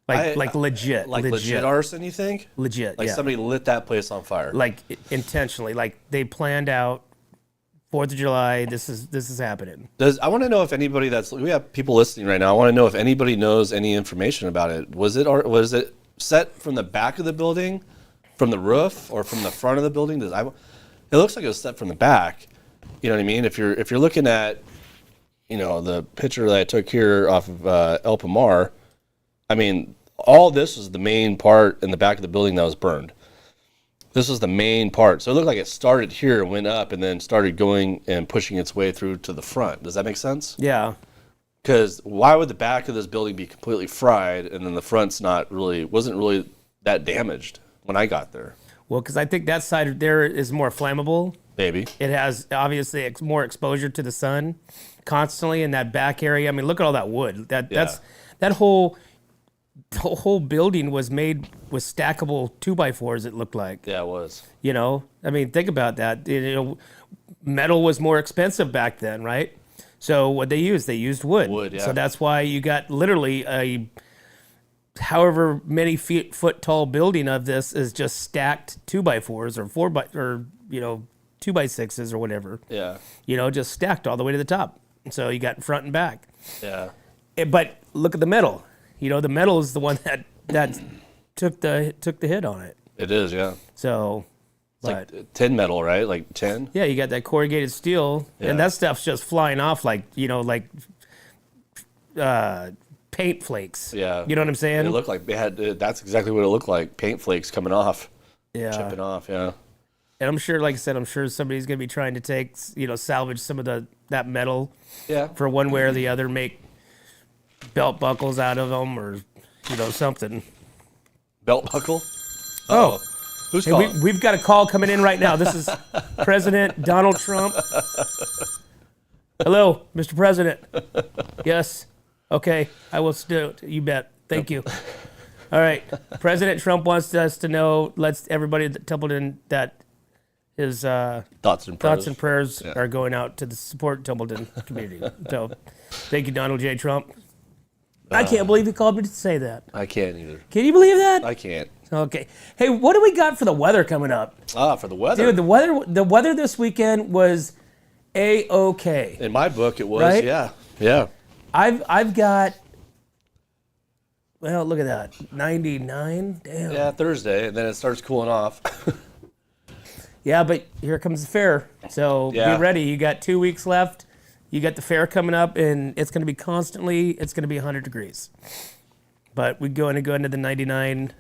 Like legit arson, you think? legit, Like yeah. somebody lit that place on fire. Like intentionally, like they planned out 4th of July. This is happening. I want to know if anybody we have people listening right now. I want to know if anybody knows any information about it. Was it set from the back of the building, from the roof, or from the front of the building? It looks like it was set from the back. You know what I mean? If you're looking at, the picture that I took here off of El Pomar, I mean, all this was the main part in the back of the building that was burned. This was the main part. So it looked like it started here, went up, and then started going and pushing its way through to the front. Does that make sense? Yeah. Because why would the back of this building be completely fried and then the front's wasn't really that damaged when I got there? Well, because I think that side there is more flammable. Maybe. It has obviously more exposure to the sun constantly in that back area. I mean, look at all that wood. That whole building was made with stackable 2x4s. It looked like. Yeah, it was. I mean, think about that. Metal was more expensive back then, right? So what they used wood. Wood, yeah. So that's why you got literally a however many foot tall building of this is just stacked 2x4s or 2x6s or whatever. Yeah. Just stacked all the way to the top. So you got front and back. Yeah. But look at the metal. The metal is the one that took the hit on it. It is, yeah. So, It's like tin metal, right? Like tin? yeah, you got that corrugated steel, Yeah. and that stuff's just flying off like paint flakes. Yeah. You know what I'm saying? It looked like that's exactly what it looked like. Paint flakes coming off. Yeah. Chipping off, yeah. And I'm sure, like I said, somebody's gonna be trying to salvage some of that metal Yeah. for one way or the other, make belt buckles out of them or something. Belt buckle? Oh. Who's Hey, calling? we've got a call coming in right now. This is President Donald Trump. Hello, Mr. President. Yes. Okay, I will do it. You bet. Thank you. All right. President Trump wants us to know, let's everybody at Templeton, that his Thoughts and prayers. are going out to the support Templeton community. So thank you, Donald J. Trump. I can't believe he called me to say that. I can't either. Can you believe that? I can't. Okay. Hey, what do we got for the weather coming up? For the weather. Dude, the weather this weekend was A-OK. In my book, it was, Right? Yeah. I've got, well, look at that, 99. Damn. Yeah, Thursday, and then it starts cooling off. Yeah, but here comes the fair. So Yeah. be ready. You got 2 weeks left. You got the fair coming up, and it's going to be it's going to be 100 degrees. But we're going to go into the 99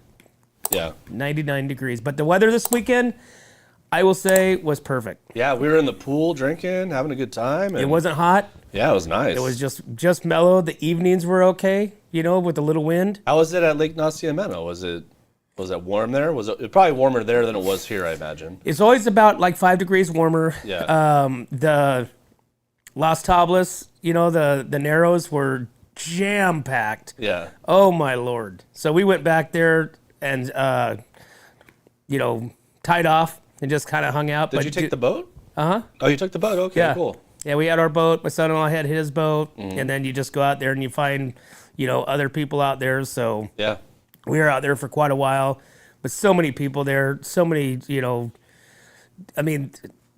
degrees. But the weather this weekend, I will say, was perfect. Yeah, we were in the pool drinking, having a good time. It wasn't hot. Yeah, it was nice. It was just mellow. The evenings were okay, with a little wind. How was it at Lake Nacimiento? Was it warm there? Was it probably warmer there than it was here, I imagine? It's always about like 5 degrees warmer. Yeah. The Las Tablas, the Narrows were jam-packed. Yeah. Oh, my Lord. So we went back there and, tied off and just kind of hung out. Did you take the boat? Uh-huh. Oh, you took the boat? Okay, Yeah. cool. Yeah, we had our boat. My son-in-law had his boat. And then you just go out there and you find, other people out there. So Yeah. we were out there for quite a while. But so many people there. So many,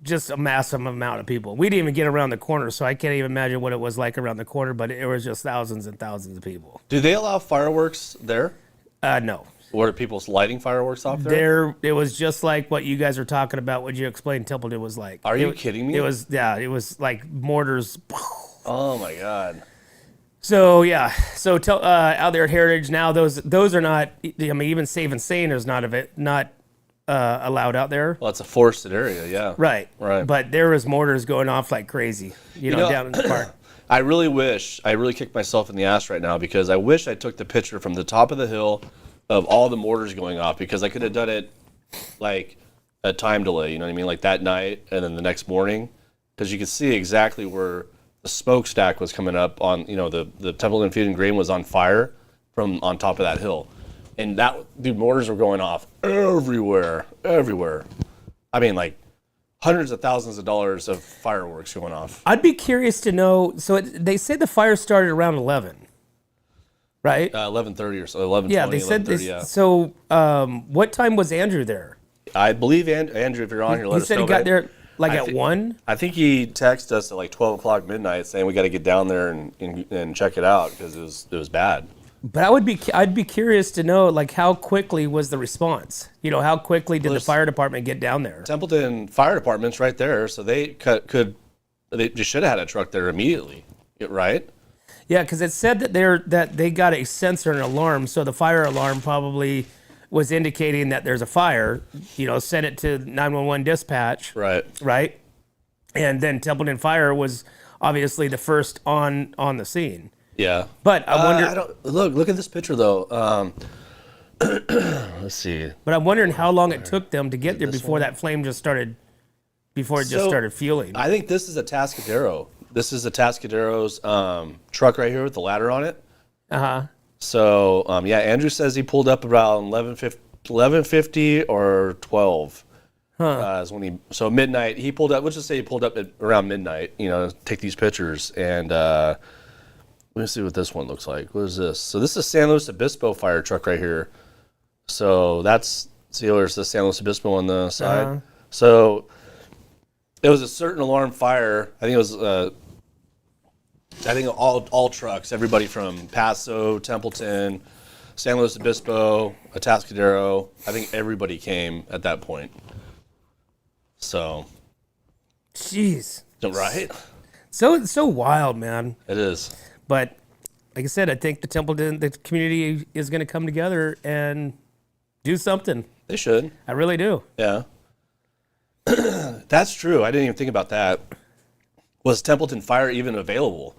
just a massive amount of people. We didn't even get around the corner, so I can't even imagine what it was like around the corner, but it was just thousands and thousands of people. Do they allow fireworks there? No. Were people lighting fireworks off there? It was just like what you guys are talking about. What you explained Templeton was like. Are you kidding me? It was like mortars. Oh my God. So yeah, out there at Heritage now, those are not. Even Save and Sane is not allowed out there. Well, it's a forested area, yeah. Right. Right. But there was mortars going off like crazy. Down in the park. I really kicked myself in the ass right now because I wish I took the picture from the top of the hill of all the mortars going off because I could have done it like a time delay, you know what I mean? Like that night and then the next morning because you could see exactly where the smokestack was coming up on, the Templeton Feed and Grain was on fire from on top of that hill. And mortars were going off everywhere. I mean, like hundreds of thousands of dollars of fireworks going off. I'd be curious to know. So they said the fire started around 11, right? 11:30 or so, 11:20, Yeah, they said 11:30, this. yeah. So what time was Andrew there? I believe, Andrew, if you're on here, let He us said know. he got there like I at thi- 1? I think he texted us at like 12 o'clock midnight saying we got to get down there and check it out because it was bad. But I'd be curious to know, like, how quickly was the response? How quickly did the fire department get down there? Templeton Fire Department's right there, so they they just should have had a truck there immediately, right? Yeah, because it said that they got a sensor and alarm, so the fire alarm probably was indicating that there's a fire. Sent it to 911 dispatch. Right. And then Templeton Fire was obviously the first on the scene. Yeah. But I wonder. Look at this picture though. Let's see. But I'm wondering how long it took them to get there before that flame just started. Before it just started fueling. I think this is Atascadero. This is Atascadero's truck right here with the ladder on it. So Andrew says he pulled up around 11:50 or 12. Is when so midnight he pulled up. Let's just say he pulled up at around midnight. Take these pictures and. Let me see what this one looks like. What is this? So this is San Luis Obispo fire truck right here. So there's the San Luis Obispo on the side. So it was a certain alarm fire. I think it was. I think all trucks, everybody from Paso, Templeton, San Luis Obispo, Atascadero. I think everybody came at that point. So. Jeez. Right. So wild, man. It is. But like I said, I think the community is going to come together and do something. They should. I really do. Yeah. That's true. I didn't even think about that. Was Templeton Fire even available?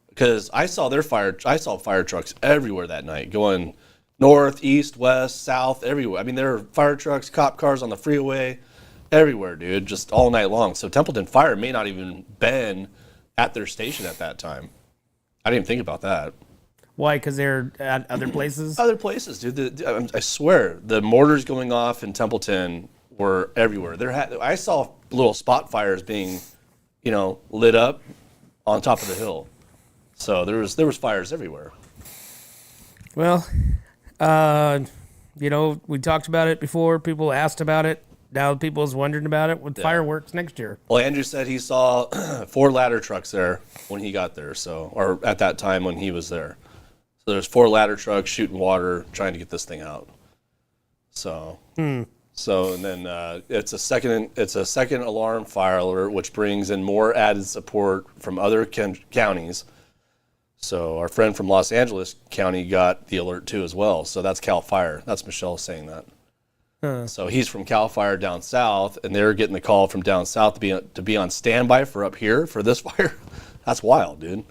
Because I saw fire trucks everywhere that night, going north, east, west, south, everywhere. I mean, there were fire trucks, cop cars on the freeway, everywhere, dude, just all night long. So Templeton Fire may not even been at their station at that time. I didn't even think about that. Why? Because they're at other places? Other places, dude. I swear, the mortars going off in Templeton were everywhere. I saw little spot fires being, lit up on top of the hill. So there was fires everywhere. Well, we talked about it before. People asked about it. Now people's wondering about it with fireworks next year. Well, Andrew said he saw 4 ladder trucks there when he got there, or at that time when he was there. So there's 4 ladder trucks shooting water, trying to get this thing out. So, and then it's a second alarm fire alert, which brings in more added support from other counties. So our friend from Los Angeles County got the alert too as well. So that's Cal Fire. That's Michelle saying that. So he's from Cal Fire down south, and they're getting the call from down south to be on standby for up here for this fire. That's wild, dude.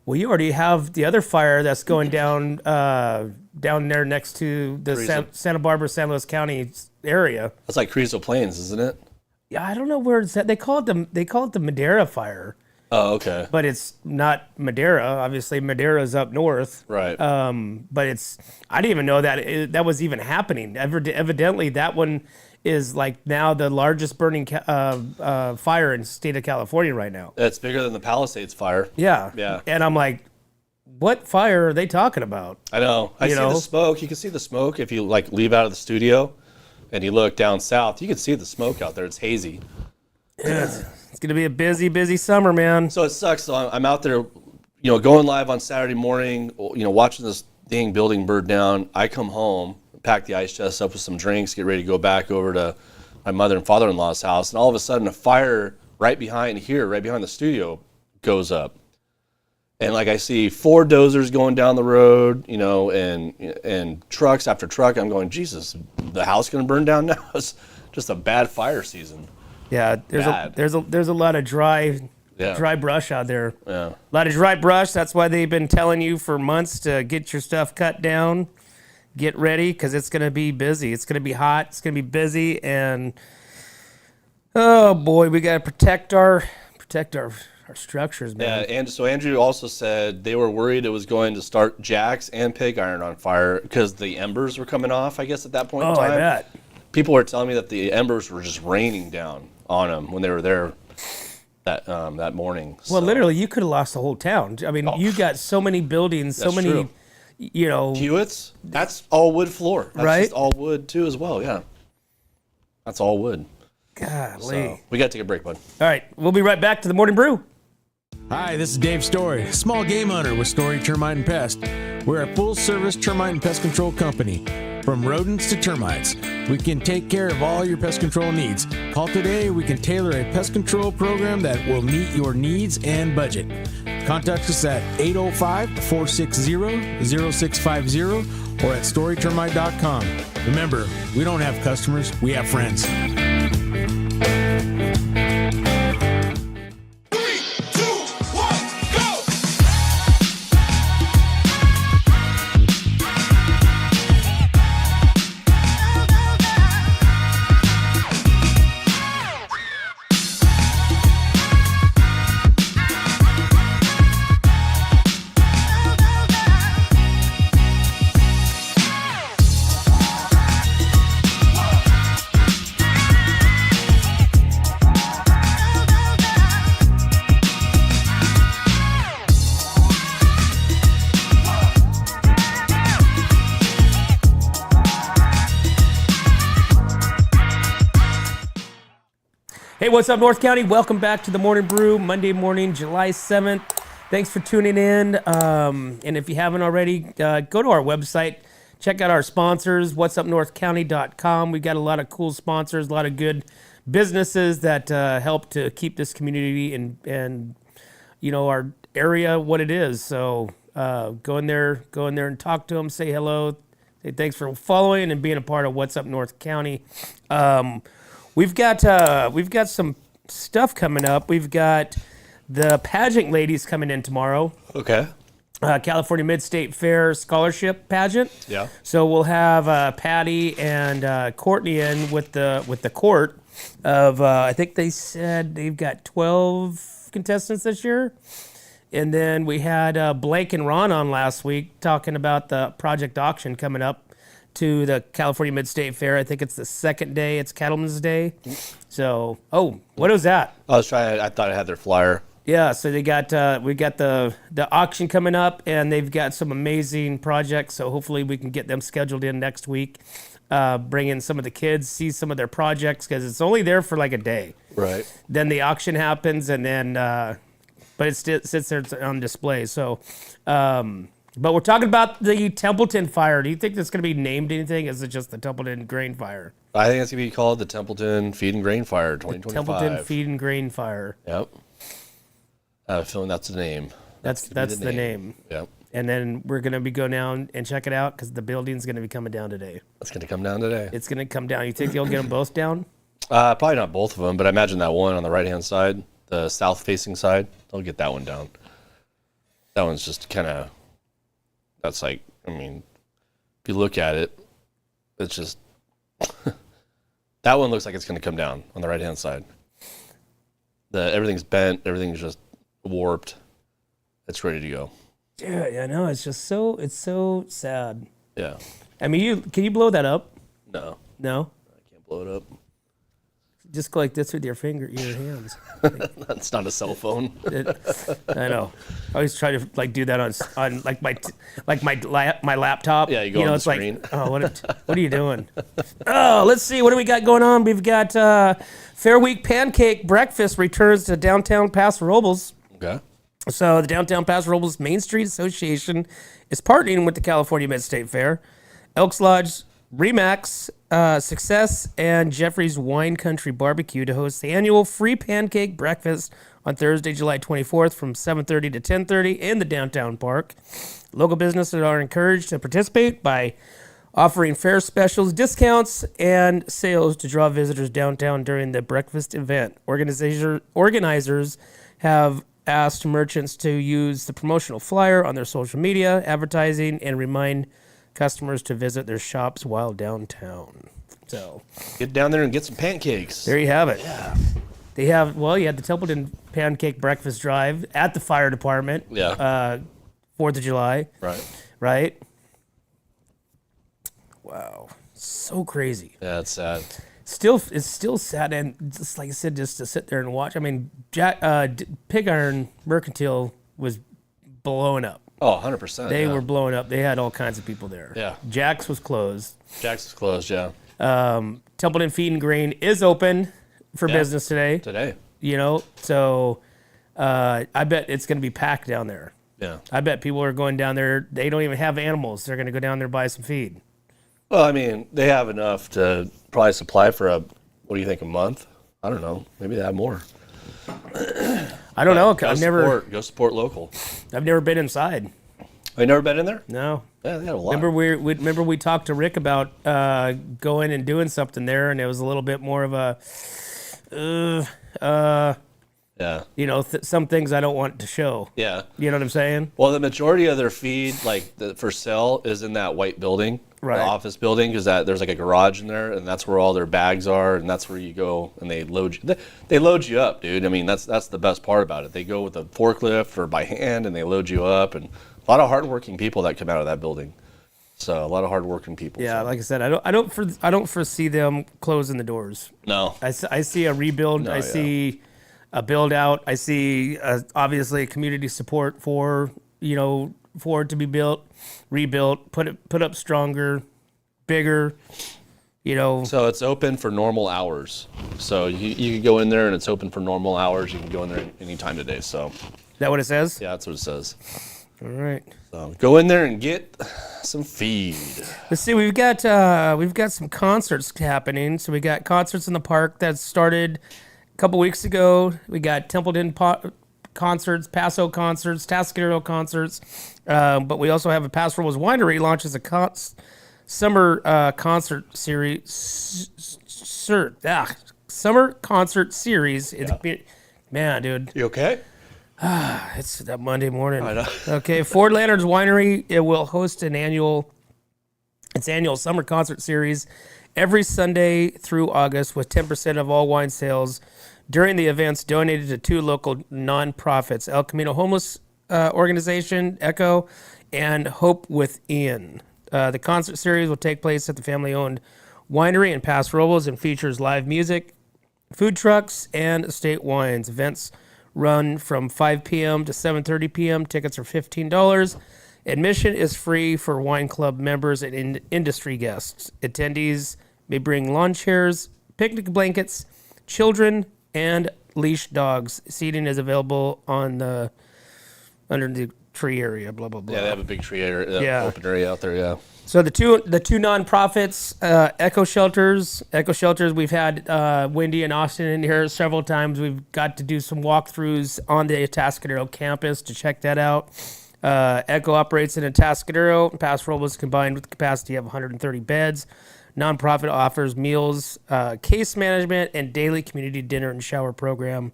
Well, you already have the other fire that's going down there next to the Santa Barbara, San Luis County area. That's like Carrizo Plains, isn't it? Yeah, I don't know where it's at. They call it the Madera fire. Oh, okay. But it's not Madera. Obviously, Madera's up north. Right. But I didn't even know that was even happening. Evidently, that one is like now the largest burning fire in the state of California right now. It's bigger than the Palisades fire. Yeah. Yeah. And I'm like, what fire are they talking about? I know. I see the smoke. You can see the smoke if you leave out of the studio and you look down south. You can see the smoke out there. It's hazy. It's going to be a busy, busy summer, man. So it sucks. So I'm out there, going live on Saturday morning, watching this dang building burn down. I come home, pack the ice chest up with some drinks, get ready to go back over to my mother and father-in-law's house. And all of a sudden, a fire right behind the studio goes up. And I see 4 dozers going down the road, and trucks after truck. I'm going, Jesus, the house going to burn down now? It's just a bad fire season. Yeah, there's a lot of dry brush out there. Yeah. A lot of dry brush. That's why they've been telling you for months to get your stuff cut down, get ready, because it's going to be busy. It's going to be hot. It's going to be busy, and oh boy, we got to protect our structures, man. Yeah, and so Andrew also said they were worried it was going to start jacks and pig iron on fire because the embers were coming off, I guess, at that point in time. I bet. People were telling me that the embers were just raining down on them when they were there that morning. Well, literally, you could have lost the whole town. I mean, you got so many buildings, so many, true. Hewitt's, that's all wood floor. That's right? just all wood, too, as well, yeah. That's all wood. Golly. So, we got to take a break, bud. All right, we'll be right back to the Morning Brew. Hi, this is Dave Story, small game hunter with Story Termite and Pest. We're a full-service termite and pest control company. From rodents to termites, we can take care of all your pest control needs. Call today. We can tailor a pest control program that will meet your needs and budget. Contact us at 805-460-0650 or at storytermite.com. Remember, we don't have customers, we have friends. Hey, what's up, North County? Welcome back to the Morning Brew, Monday morning, July 7th. Thanks for tuning in. And if you haven't already, go to our website. Check out our sponsors, whatsupnorthcounty.com. We've got a lot of cool sponsors, a lot of good businesses that help to keep this community and our area what it is. So go in there and talk to them, say hello. Say thanks for following and being a part of What's Up North County. We've got some stuff coming up. We've got the pageant ladies coming in tomorrow. Okay. California Mid-State Fair Scholarship Pageant. Yeah. So we'll have Patty and Courtney in with the court of I think they said they've got 12 contestants this year, And then we had Blake and Ron on last week talking about the project auction coming up to the California Mid-State Fair. I think it's the second day. It's Cattleman's Day. So, what was that? I thought I had their flyer. Yeah, so we got the auction coming up, and they've got some amazing projects. So hopefully we can get them scheduled in next week. Bring in some of the kids, see some of their projects, because it's only there for like a day. Right. Then the auction happens, and then but it still sits there on display. So, but we're talking about the Templeton Fire. Do you think that's going to be named anything? Is it just the Templeton Grain Fire? I think it's going to be called the Templeton Feed and Grain Fire 2025. Templeton Feed and Grain Fire. Yep. I have a feeling that's the name. That's the name. Yep. And then we're going to be go down and check it out because the building's going to be coming down today. It's going to come down today. It's going to come down. You think they'll get them both down? Probably not both of them, but I imagine that one on the right-hand side, the south-facing side, they'll get that one down. That one's just kind of, that's like, I mean, if you look at it, it's just, that one looks like it's going to come down on the right-hand side. Everything's bent, everything's just warped. It's ready to go. Dude, I know. It's so sad. Yeah. I mean, can you blow that up? No. No? I can't blow it up. Just go like this with your hands. That's not a cell phone. I know. I always try to like do that on like my laptop. Yeah, you go on the it's screen. like, oh, what are you doing? Oh, let's see. What do we got going on? We've got Fair Week Pancake Breakfast returns to downtown Paso Robles. Okay. So the Downtown Paso Robles Main Street Association is partnering with the California Mid-State Fair, Elks Lodge, Remax, Success, and Jeffrey's Wine Country Barbecue to host the annual free pancake breakfast on Thursday, July 24th from 7:30 to 10:30 in the downtown park. Local businesses are encouraged to participate by offering fair specials, discounts, and sales to draw visitors downtown during the breakfast event. Organizers have asked merchants to use the promotional flyer on their social media, advertising, and remind customers to visit their shops while downtown. So get down there and get some pancakes. There you have it. Yeah. They have, you had the Templeton Pancake Breakfast Drive at the fire department. Yeah. 4th of July. Right. Wow. So crazy. Yeah, it's sad. It's still sad, and just like I said, just to sit there and watch. I mean, Pig Iron Mercantile was blowing up. Oh, 100%. They were blowing up. They had all kinds of people there. Yeah. Jack's was closed. Yeah. Templeton Feed and Grain is open for business today. So I bet it's going to be packed down there. Yeah. I bet people are going down there. They don't even have animals. They're going to go down there and buy some feed. Well, I mean, they have enough to probably supply for a month? I don't know. Maybe they have more. I don't know. Go support local. I've never been inside. Have you never been in there? No. Yeah, they had a lot. Remember we talked to Rick about going and doing something there, and it was a little bit more of a, some things I don't want to show. Yeah. You know what I'm saying? Well, the majority of their feed, for sale, is in that white building, right. The office building, because there's like a garage in there, and that's where all their bags are, and that's where you go and they load you. They load you up, dude. I mean, that's the best part about it. They go with a forklift or by hand, and they load you up, and a lot of hardworking people that come out of that building. So a lot of hardworking people. Yeah, so. like I said, I don't foresee them closing the doors. No. I see a rebuild. I see a build out. I see obviously a community support for it to be built, rebuilt, put up stronger, bigger. So it's open for normal hours. So you can go in there and it's open for normal hours. You can go in there any time today. So. Is that what it says? Yeah, that's what it says. All right. So go in there and get some feed. Let's see. We've got some concerts happening. So we got concerts in the park that started a couple weeks ago. We got Templeton concerts, Paso concerts, Atascadero concerts. But we also have a Paso Robles winery launches a summer concert series. Summer concert series. Yeah. Man, dude. You okay? It's that Monday morning. I know. Okay, Ford Landowners Winery, it will host its annual summer concert series every Sunday through August with 10% of all wine sales during the events donated to two local nonprofits, El Camino Homeless organization, Echo, and Hope Within. The concert series will take place at the family-owned winery in Paso Robles and features live music, food trucks, and estate wines. Events run from 5 p.m. to 7:30 p.m. Tickets are $15. Admission is free for wine club members and industry guests. Attendees may bring lawn chairs, picnic blankets, children, and leash dogs. Seating is available on the under the tree area. Blah blah blah. Yeah, they have a big tree area, open area out there. Yeah. So the two nonprofits, Echo Shelters. We've had Wendy and Austin in here several times. We've got to do some walkthroughs on the Atascadero campus to check that out. Echo operates in Atascadero. Paso Robles combined with the capacity of 130 beds. Nonprofit offers meals, case management, and daily community dinner and shower program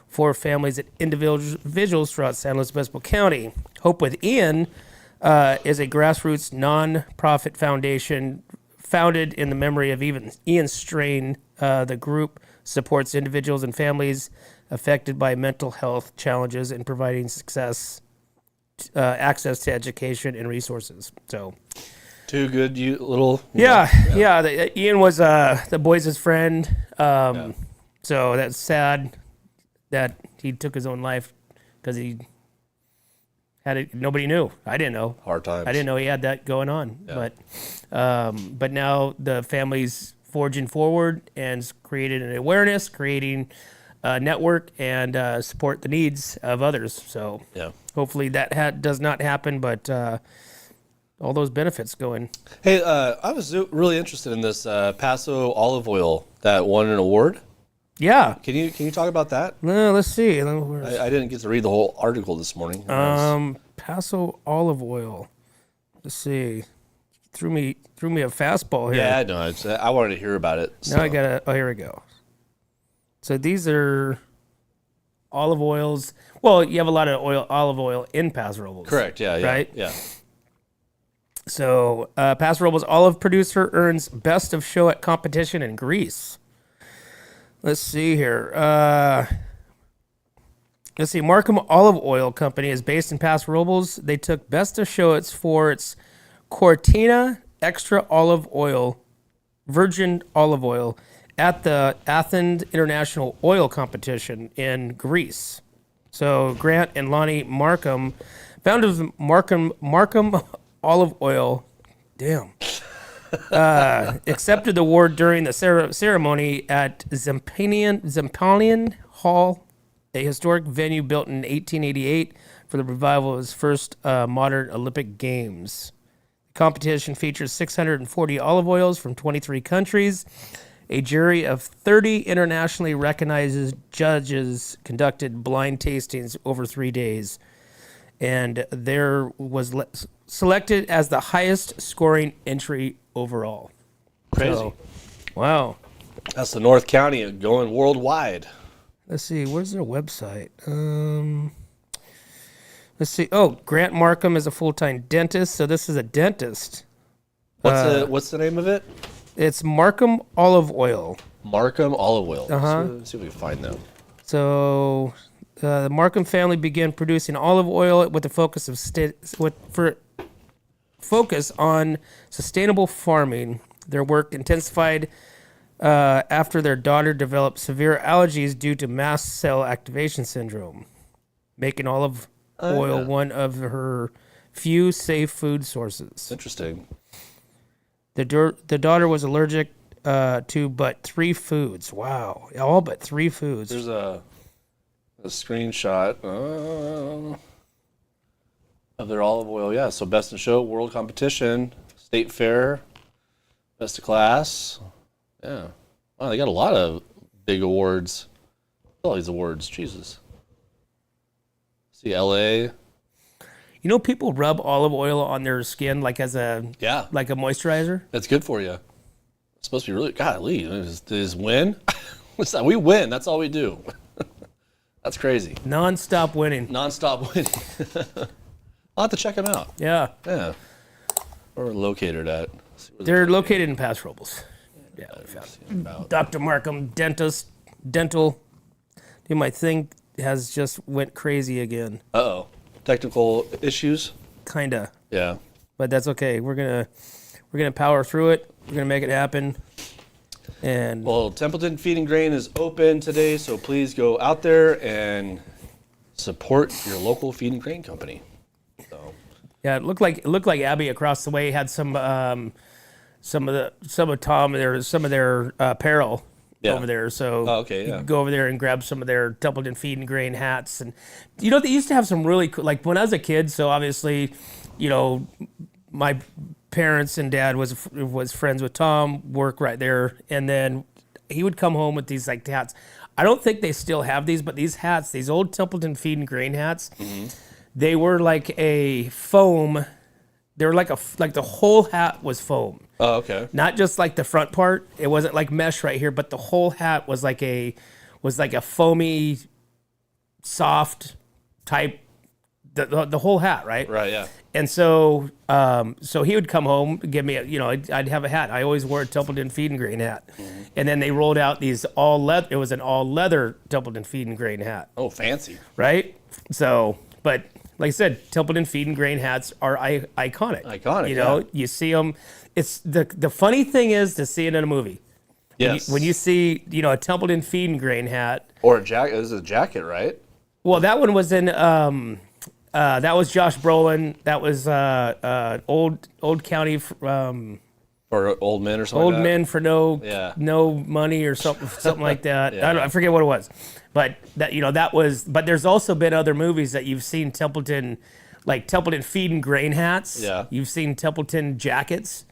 for families and individuals throughout San Luis Obispo County. Hope Within is a grassroots nonprofit foundation founded in the memory of Ian Strain. The group supports individuals and families affected by mental health challenges and providing access to education and resources. So, Two good little. Ian was the boys' friend. So that's sad that he took his own life because he had it. Nobody knew. I didn't know. Hard times. I didn't know he had that going on. Yeah. But now the family's forging forward and created an awareness, creating a network, and support the needs of others. So hopefully that does not happen, but all those benefits going. Hey, I was really interested in this Paso olive oil that won an award. Yeah. Can you talk about that? No, let's see. I didn't get to read the whole article this morning. Paso olive oil. Let's see. Threw me a fastball here. Yeah, I know. I wanted to hear about it. So. Now I gotta. Oh, here we go. So these are olive oils. Well, you have a lot of olive oil in Paso Robles. Correct. Yeah. Right? Yeah. So Paso Robles olive producer earns best of show at competition in Greece. Let's see here. Markham Olive Oil Company is based in Paso Robles. They took best of show for its Cortina Extra Olive Oil, Virgin Olive Oil, at the Athens International Oil Competition in Greece. So Grant and Lonnie Markham, founders of Markham Olive Oil, accepted the award during the ceremony at Zempanian Hall, a historic venue built in 1888 for the revival of his first modern Olympic Games. The competition features 640 olive oils from 23 countries. A jury of 30 internationally recognized judges conducted blind tastings over 3 days, and there was selected as the highest scoring entry overall. Crazy. So, wow. That's the North County going worldwide. Let's see. Where's their website? Let's see. Oh, Grant Markham is a full-time dentist. So this is a dentist. What's the name of it? It's Markham Olive Oil. Markham Olive Oil. Uh-huh. Let's see if we can find them. So the Markham family began producing olive oil with the focus on sustainable farming. Their work intensified after their daughter developed severe allergies due to mast cell activation syndrome, making olive oil one of her few safe food sources. Interesting. The daughter was allergic to but 3 foods. Wow, all but 3 foods. There's a screenshot of their olive oil. Yeah, so best in show, world competition, state fair, best of class. Yeah. Wow, they got a lot of big awards. All these awards, Jesus. See, LA. You know, people rub olive oil on their skin like a moisturizer. That's good for you. It's supposed to be really, golly, is win? What's that? We win. That's all we do. That's crazy. Non-stop winning. Non-stop winning. I'll have to check them out. Yeah. Yeah. Where we're located at. They're located in Paso Robles. Yeah, we found Dr. Markham, dental. Dude, my thing has just went crazy again. Uh-oh. technical issues. Kinda, Yeah. but that's okay. We're gonna power through it. We're gonna make it happen. And Well, Templeton Feed and Grain is open today, so please go out there and support your local feed and grain company. So yeah, it looked like Abby across the way had some of Tom and some of their apparel over there. So okay, you yeah. could go over there and grab some of their Templeton Feed and Grain hats. And they used to have some really cool, like when I was a kid. So obviously, my parents and dad was friends with Tom, work right there, and then he would come home with these like hats. I don't think they still have these, but these hats, these old Templeton Feed and Grain hats, they were like a foam. They were like the whole hat was foam. Oh, okay. Not just like the front part. It wasn't like mesh right here, but the whole hat was like a foamy, soft type. The whole hat, right? Right, yeah. And so he would come home, give me I'd have a hat. I always wore a Templeton Feed and Grain hat. And then they rolled out these all leather. It was an all leather Templeton Feed and Grain hat, Oh, fancy. right? So, but like I said, Templeton Feed and Grain hats are iconic. Iconic, yeah. yeah. You see them. It's the funny thing is to see it in a movie. Yes. When you see a Templeton Feed and Grain hat. Or a jacket. This is a jacket, right? Well, that one was in. That was Josh Brolin. That was old county. Or old men or something Old like that. men for no money or something like that. Yeah. I forget what it was, but that was. But there's also been other movies that you've seen Templeton, like Templeton Feed and Grain hats. Yeah. You've seen Templeton jackets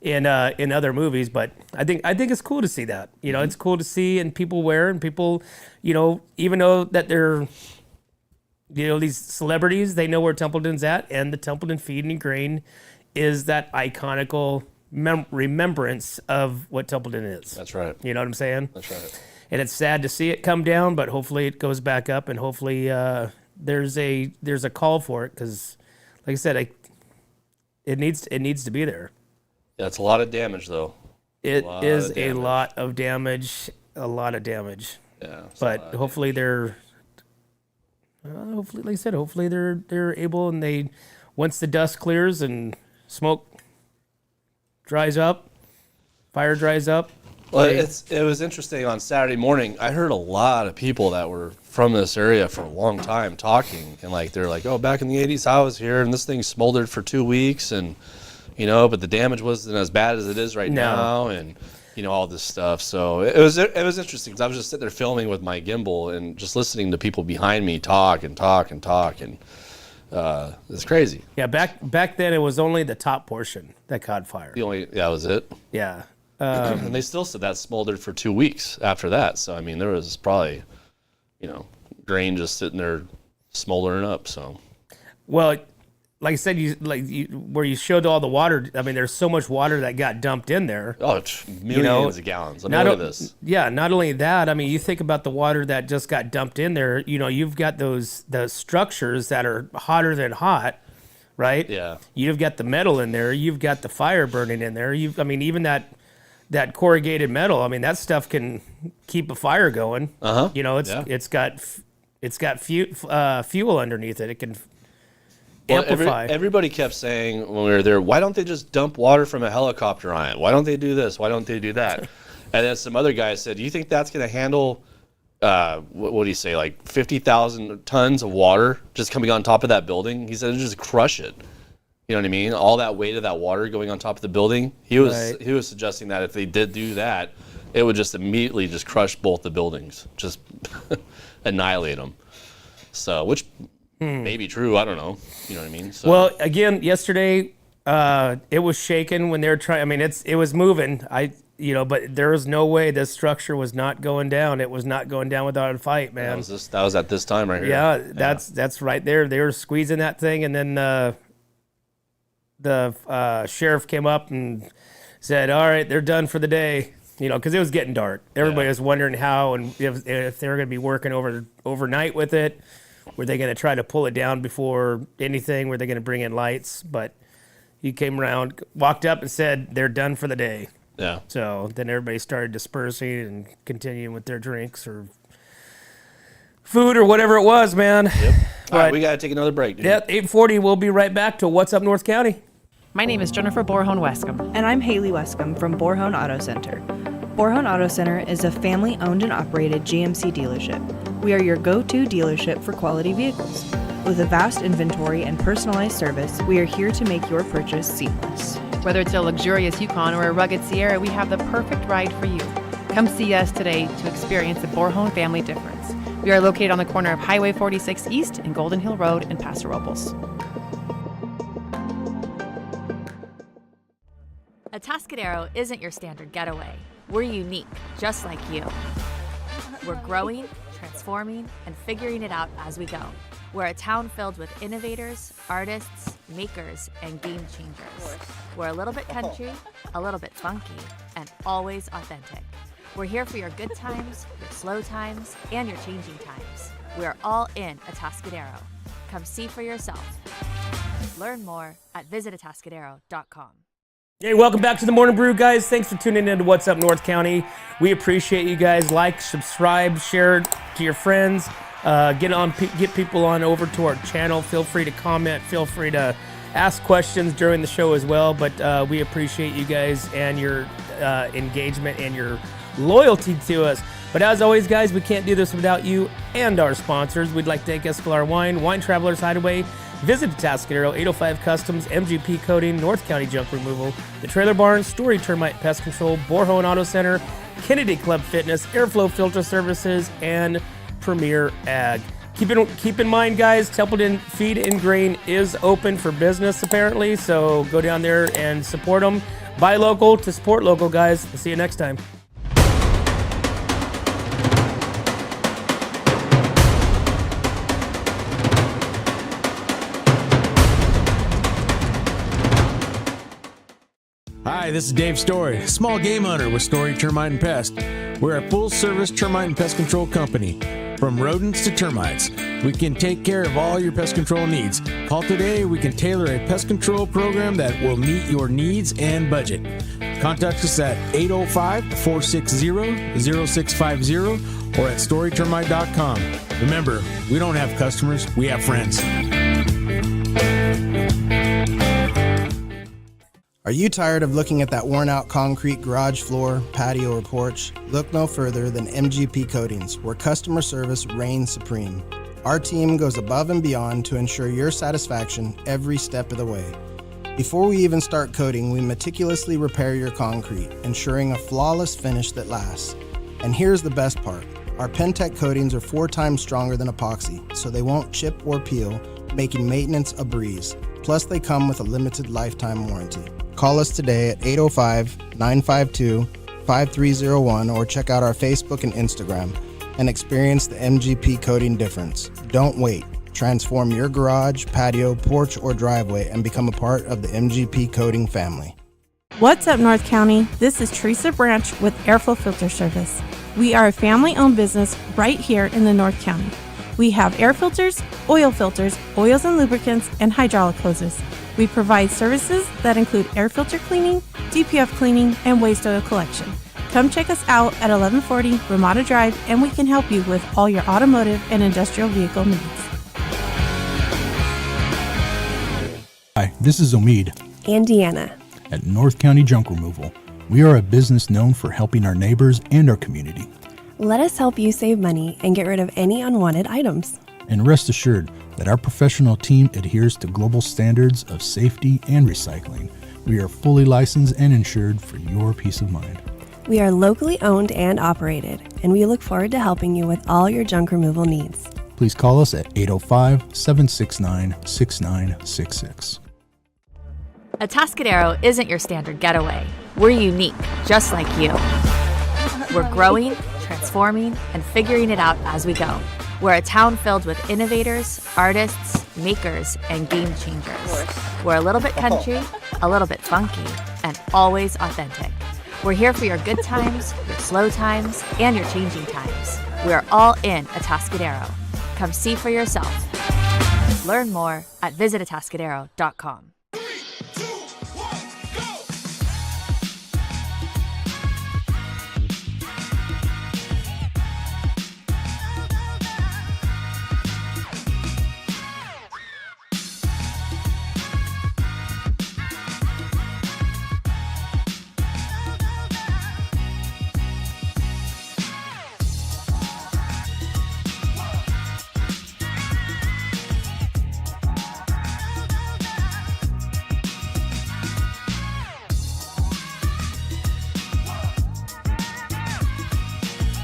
in other movies, but I think it's cool to see that. It's cool to see and people wear and people, even though that they're. These celebrities, they know where Templeton's at, and the Templeton Feed and Grain is that iconical remembrance of what Templeton is. That's right. You know what I'm saying? That's right. And it's sad to see it come down, but hopefully it goes back up, and hopefully there's a call for it because, like I said, it needs to be there. Yeah, it's a lot of damage, though. It is a lot of damage, a lot of damage. Yeah. But hopefully they're. Hopefully, like I said, hopefully they're able, and they once the dust clears and smoke dries up, fire dries up. Well, it was interesting on Saturday morning. I heard a lot of people that were from this area for a long time talking, and they're like, "Oh, back in the '80s, I was here, and this thing smoldered for 2 weeks, and but the damage wasn't as bad as it is right now, and." All this stuff. So it was interesting because I was just sitting there filming with my gimbal and just listening to people behind me talk, and it's crazy. Yeah, back then it was only the top portion that caught fire. That was it. Yeah. And they still said that smoldered for 2 weeks after that. So I mean, there was probably, grain just sitting there smoldering up. So. Well, like I said, where you showed all the water. I mean, there's so much water that got dumped in there. Oh, it's millions of gallons. Look at this. Yeah, not only that. I mean, you think about the water that just got dumped in there. You've got the structures that are hotter than hot, right? Yeah. You've got the metal in there. You've got the fire burning in there. Even that corrugated metal. I mean, that stuff can keep a fire going. It's got fuel underneath it. It can. Amplify. Everybody kept saying when we were there, why don't they just dump water from a helicopter on it? Why don't they do this? Why don't they do that? And then some other guy said, do you think that's going to handle, what do you say, like 50,000 tons of water just coming on top of that building? He said, it'll just crush it. You know what I mean? All that weight of that water going on top of the building. He was suggesting that if they did do that, it would just immediately just crush both the buildings, just annihilate them. So, which... may be true. I don't know. You know what I mean? So. Well, again, yesterday it was shaking when they were trying. I mean, it was moving. But there was no way this structure was not going down. It was not going down without a fight, man. That was at this time right here. Yeah, that's right there. They were squeezing that thing, and then the sheriff came up and said, "All right, they're done for the day." Because it was getting dark. Everybody was wondering how and if they were going to be working overnight with it. Were they going to try to pull it down before anything? Were they going to bring in lights? But he came around, walked up and said, they're done for the day. Yeah. So then everybody started dispersing and continuing with their drinks or food or whatever it was, man. Yep. All right, But we got to take another break, dude. yeah, 8:40. We'll be right back to What's Up North County. My name is Jennifer Borhone-Wescombe. And I'm Haley Wescombe from Borhone Auto Center. Borhone Auto Center is a family-owned and operated GMC dealership. We are your go-to dealership for quality vehicles. With a vast inventory and personalized service, we are here to make your purchase seamless. Whether it's a luxurious Yukon or a rugged Sierra, we have the perfect ride for you. Come see us today to experience the Borhone family difference. We are located on the corner of Highway 46 East and Golden Hill Road in Paso Robles. Atascadero isn't your standard getaway. We're unique, just like you. We're growing, transforming, and figuring it out as we go. We're a town filled with innovators, artists, makers, and game changers. We're a little bit country, a little bit funky, and always authentic. We're here for your good times, your slow times, and your changing times. We're all in Atascadero. Come see for yourself. Learn more at visitatascadero.com. Hey, welcome back to the Morning Brew, guys. Thanks for tuning in to What's Up North County. We appreciate you guys. Like, subscribe, share it to your friends. Get people on over to our channel. Feel free to comment. Feel free to ask questions during the show as well. But we appreciate you guys and your engagement and your loyalty to us. But as always, guys, we can't do this without you and our sponsors. We'd like to thank Escalar Wine Travelers Hideaway, Visit Atascadero, 805 Customs, MGP Coating, North County Junk Removal, The Trailer Barn, Story Termite Pest Control, Borhone Auto Center, Kennedy Club Fitness, Airflow Filter Services, and Premier Ag. Keep in mind, guys, Templeton Feed and Grain is open for business apparently, so go down there and support them. Buy local to support local, guys. We'll see you next time. Hi, this is Dave Story, small game hunter with Story Termite and Pest. We're a full-service termite and pest control company. From rodents to termites, we can take care of all your pest control needs. Call today, we can tailor a pest control program that will meet your needs and budget. Contact us at 805-460-0650 or at storytermite.com. Remember, we don't have customers, we have friends. Are you tired of looking at that worn-out concrete garage floor, patio, or porch? Look no further than MGP Coatings, where customer service reigns supreme. Our team goes above and beyond to ensure your satisfaction every step of the way. Before we even start coating, we meticulously repair your concrete, ensuring a flawless finish that lasts. And here's the best part. Our Pentec coatings are 4 times stronger than epoxy, so they won't chip or peel, making maintenance a breeze. Plus, they come with a limited lifetime warranty. Call us today at 805-952-5301 or check out our Facebook and Instagram and experience the MGP coating difference. Don't wait. Transform your garage, patio, porch, or driveway and become a part of the MGP coating family. What's up, North County? This is Teresa Branch with Airflow Filter Service. We are a family-owned business right here in the North County. We have air filters, oils and lubricants, and hydraulic hoses. We provide services that include air filter cleaning, DPF cleaning, and waste oil collection. Come check us out at 1140 Ramada Drive, and we can help you with all your automotive and industrial vehicle needs. Hi, this is Omid And Deanna. at North County Junk Removal. We are a business known for helping our neighbors and our community. Let us help you save money and get rid of any unwanted items. And rest assured that our professional team adheres to global standards of safety and recycling. We are fully licensed and insured for your peace of mind. We are locally owned and operated, and we look forward to helping you with all your junk removal needs. Please call us at 805-769-6966. Atascadero isn't your standard getaway. We're unique, just like you. We're growing, transforming, and figuring it out as we go. We're a town filled with innovators, artists, makers, and game changers. We're a little bit country, a little bit funky, and always authentic. We're here for your good times, your slow times, and your changing times. We are all in Atascadero. Come see for yourself. Learn more at visitatascadero.com.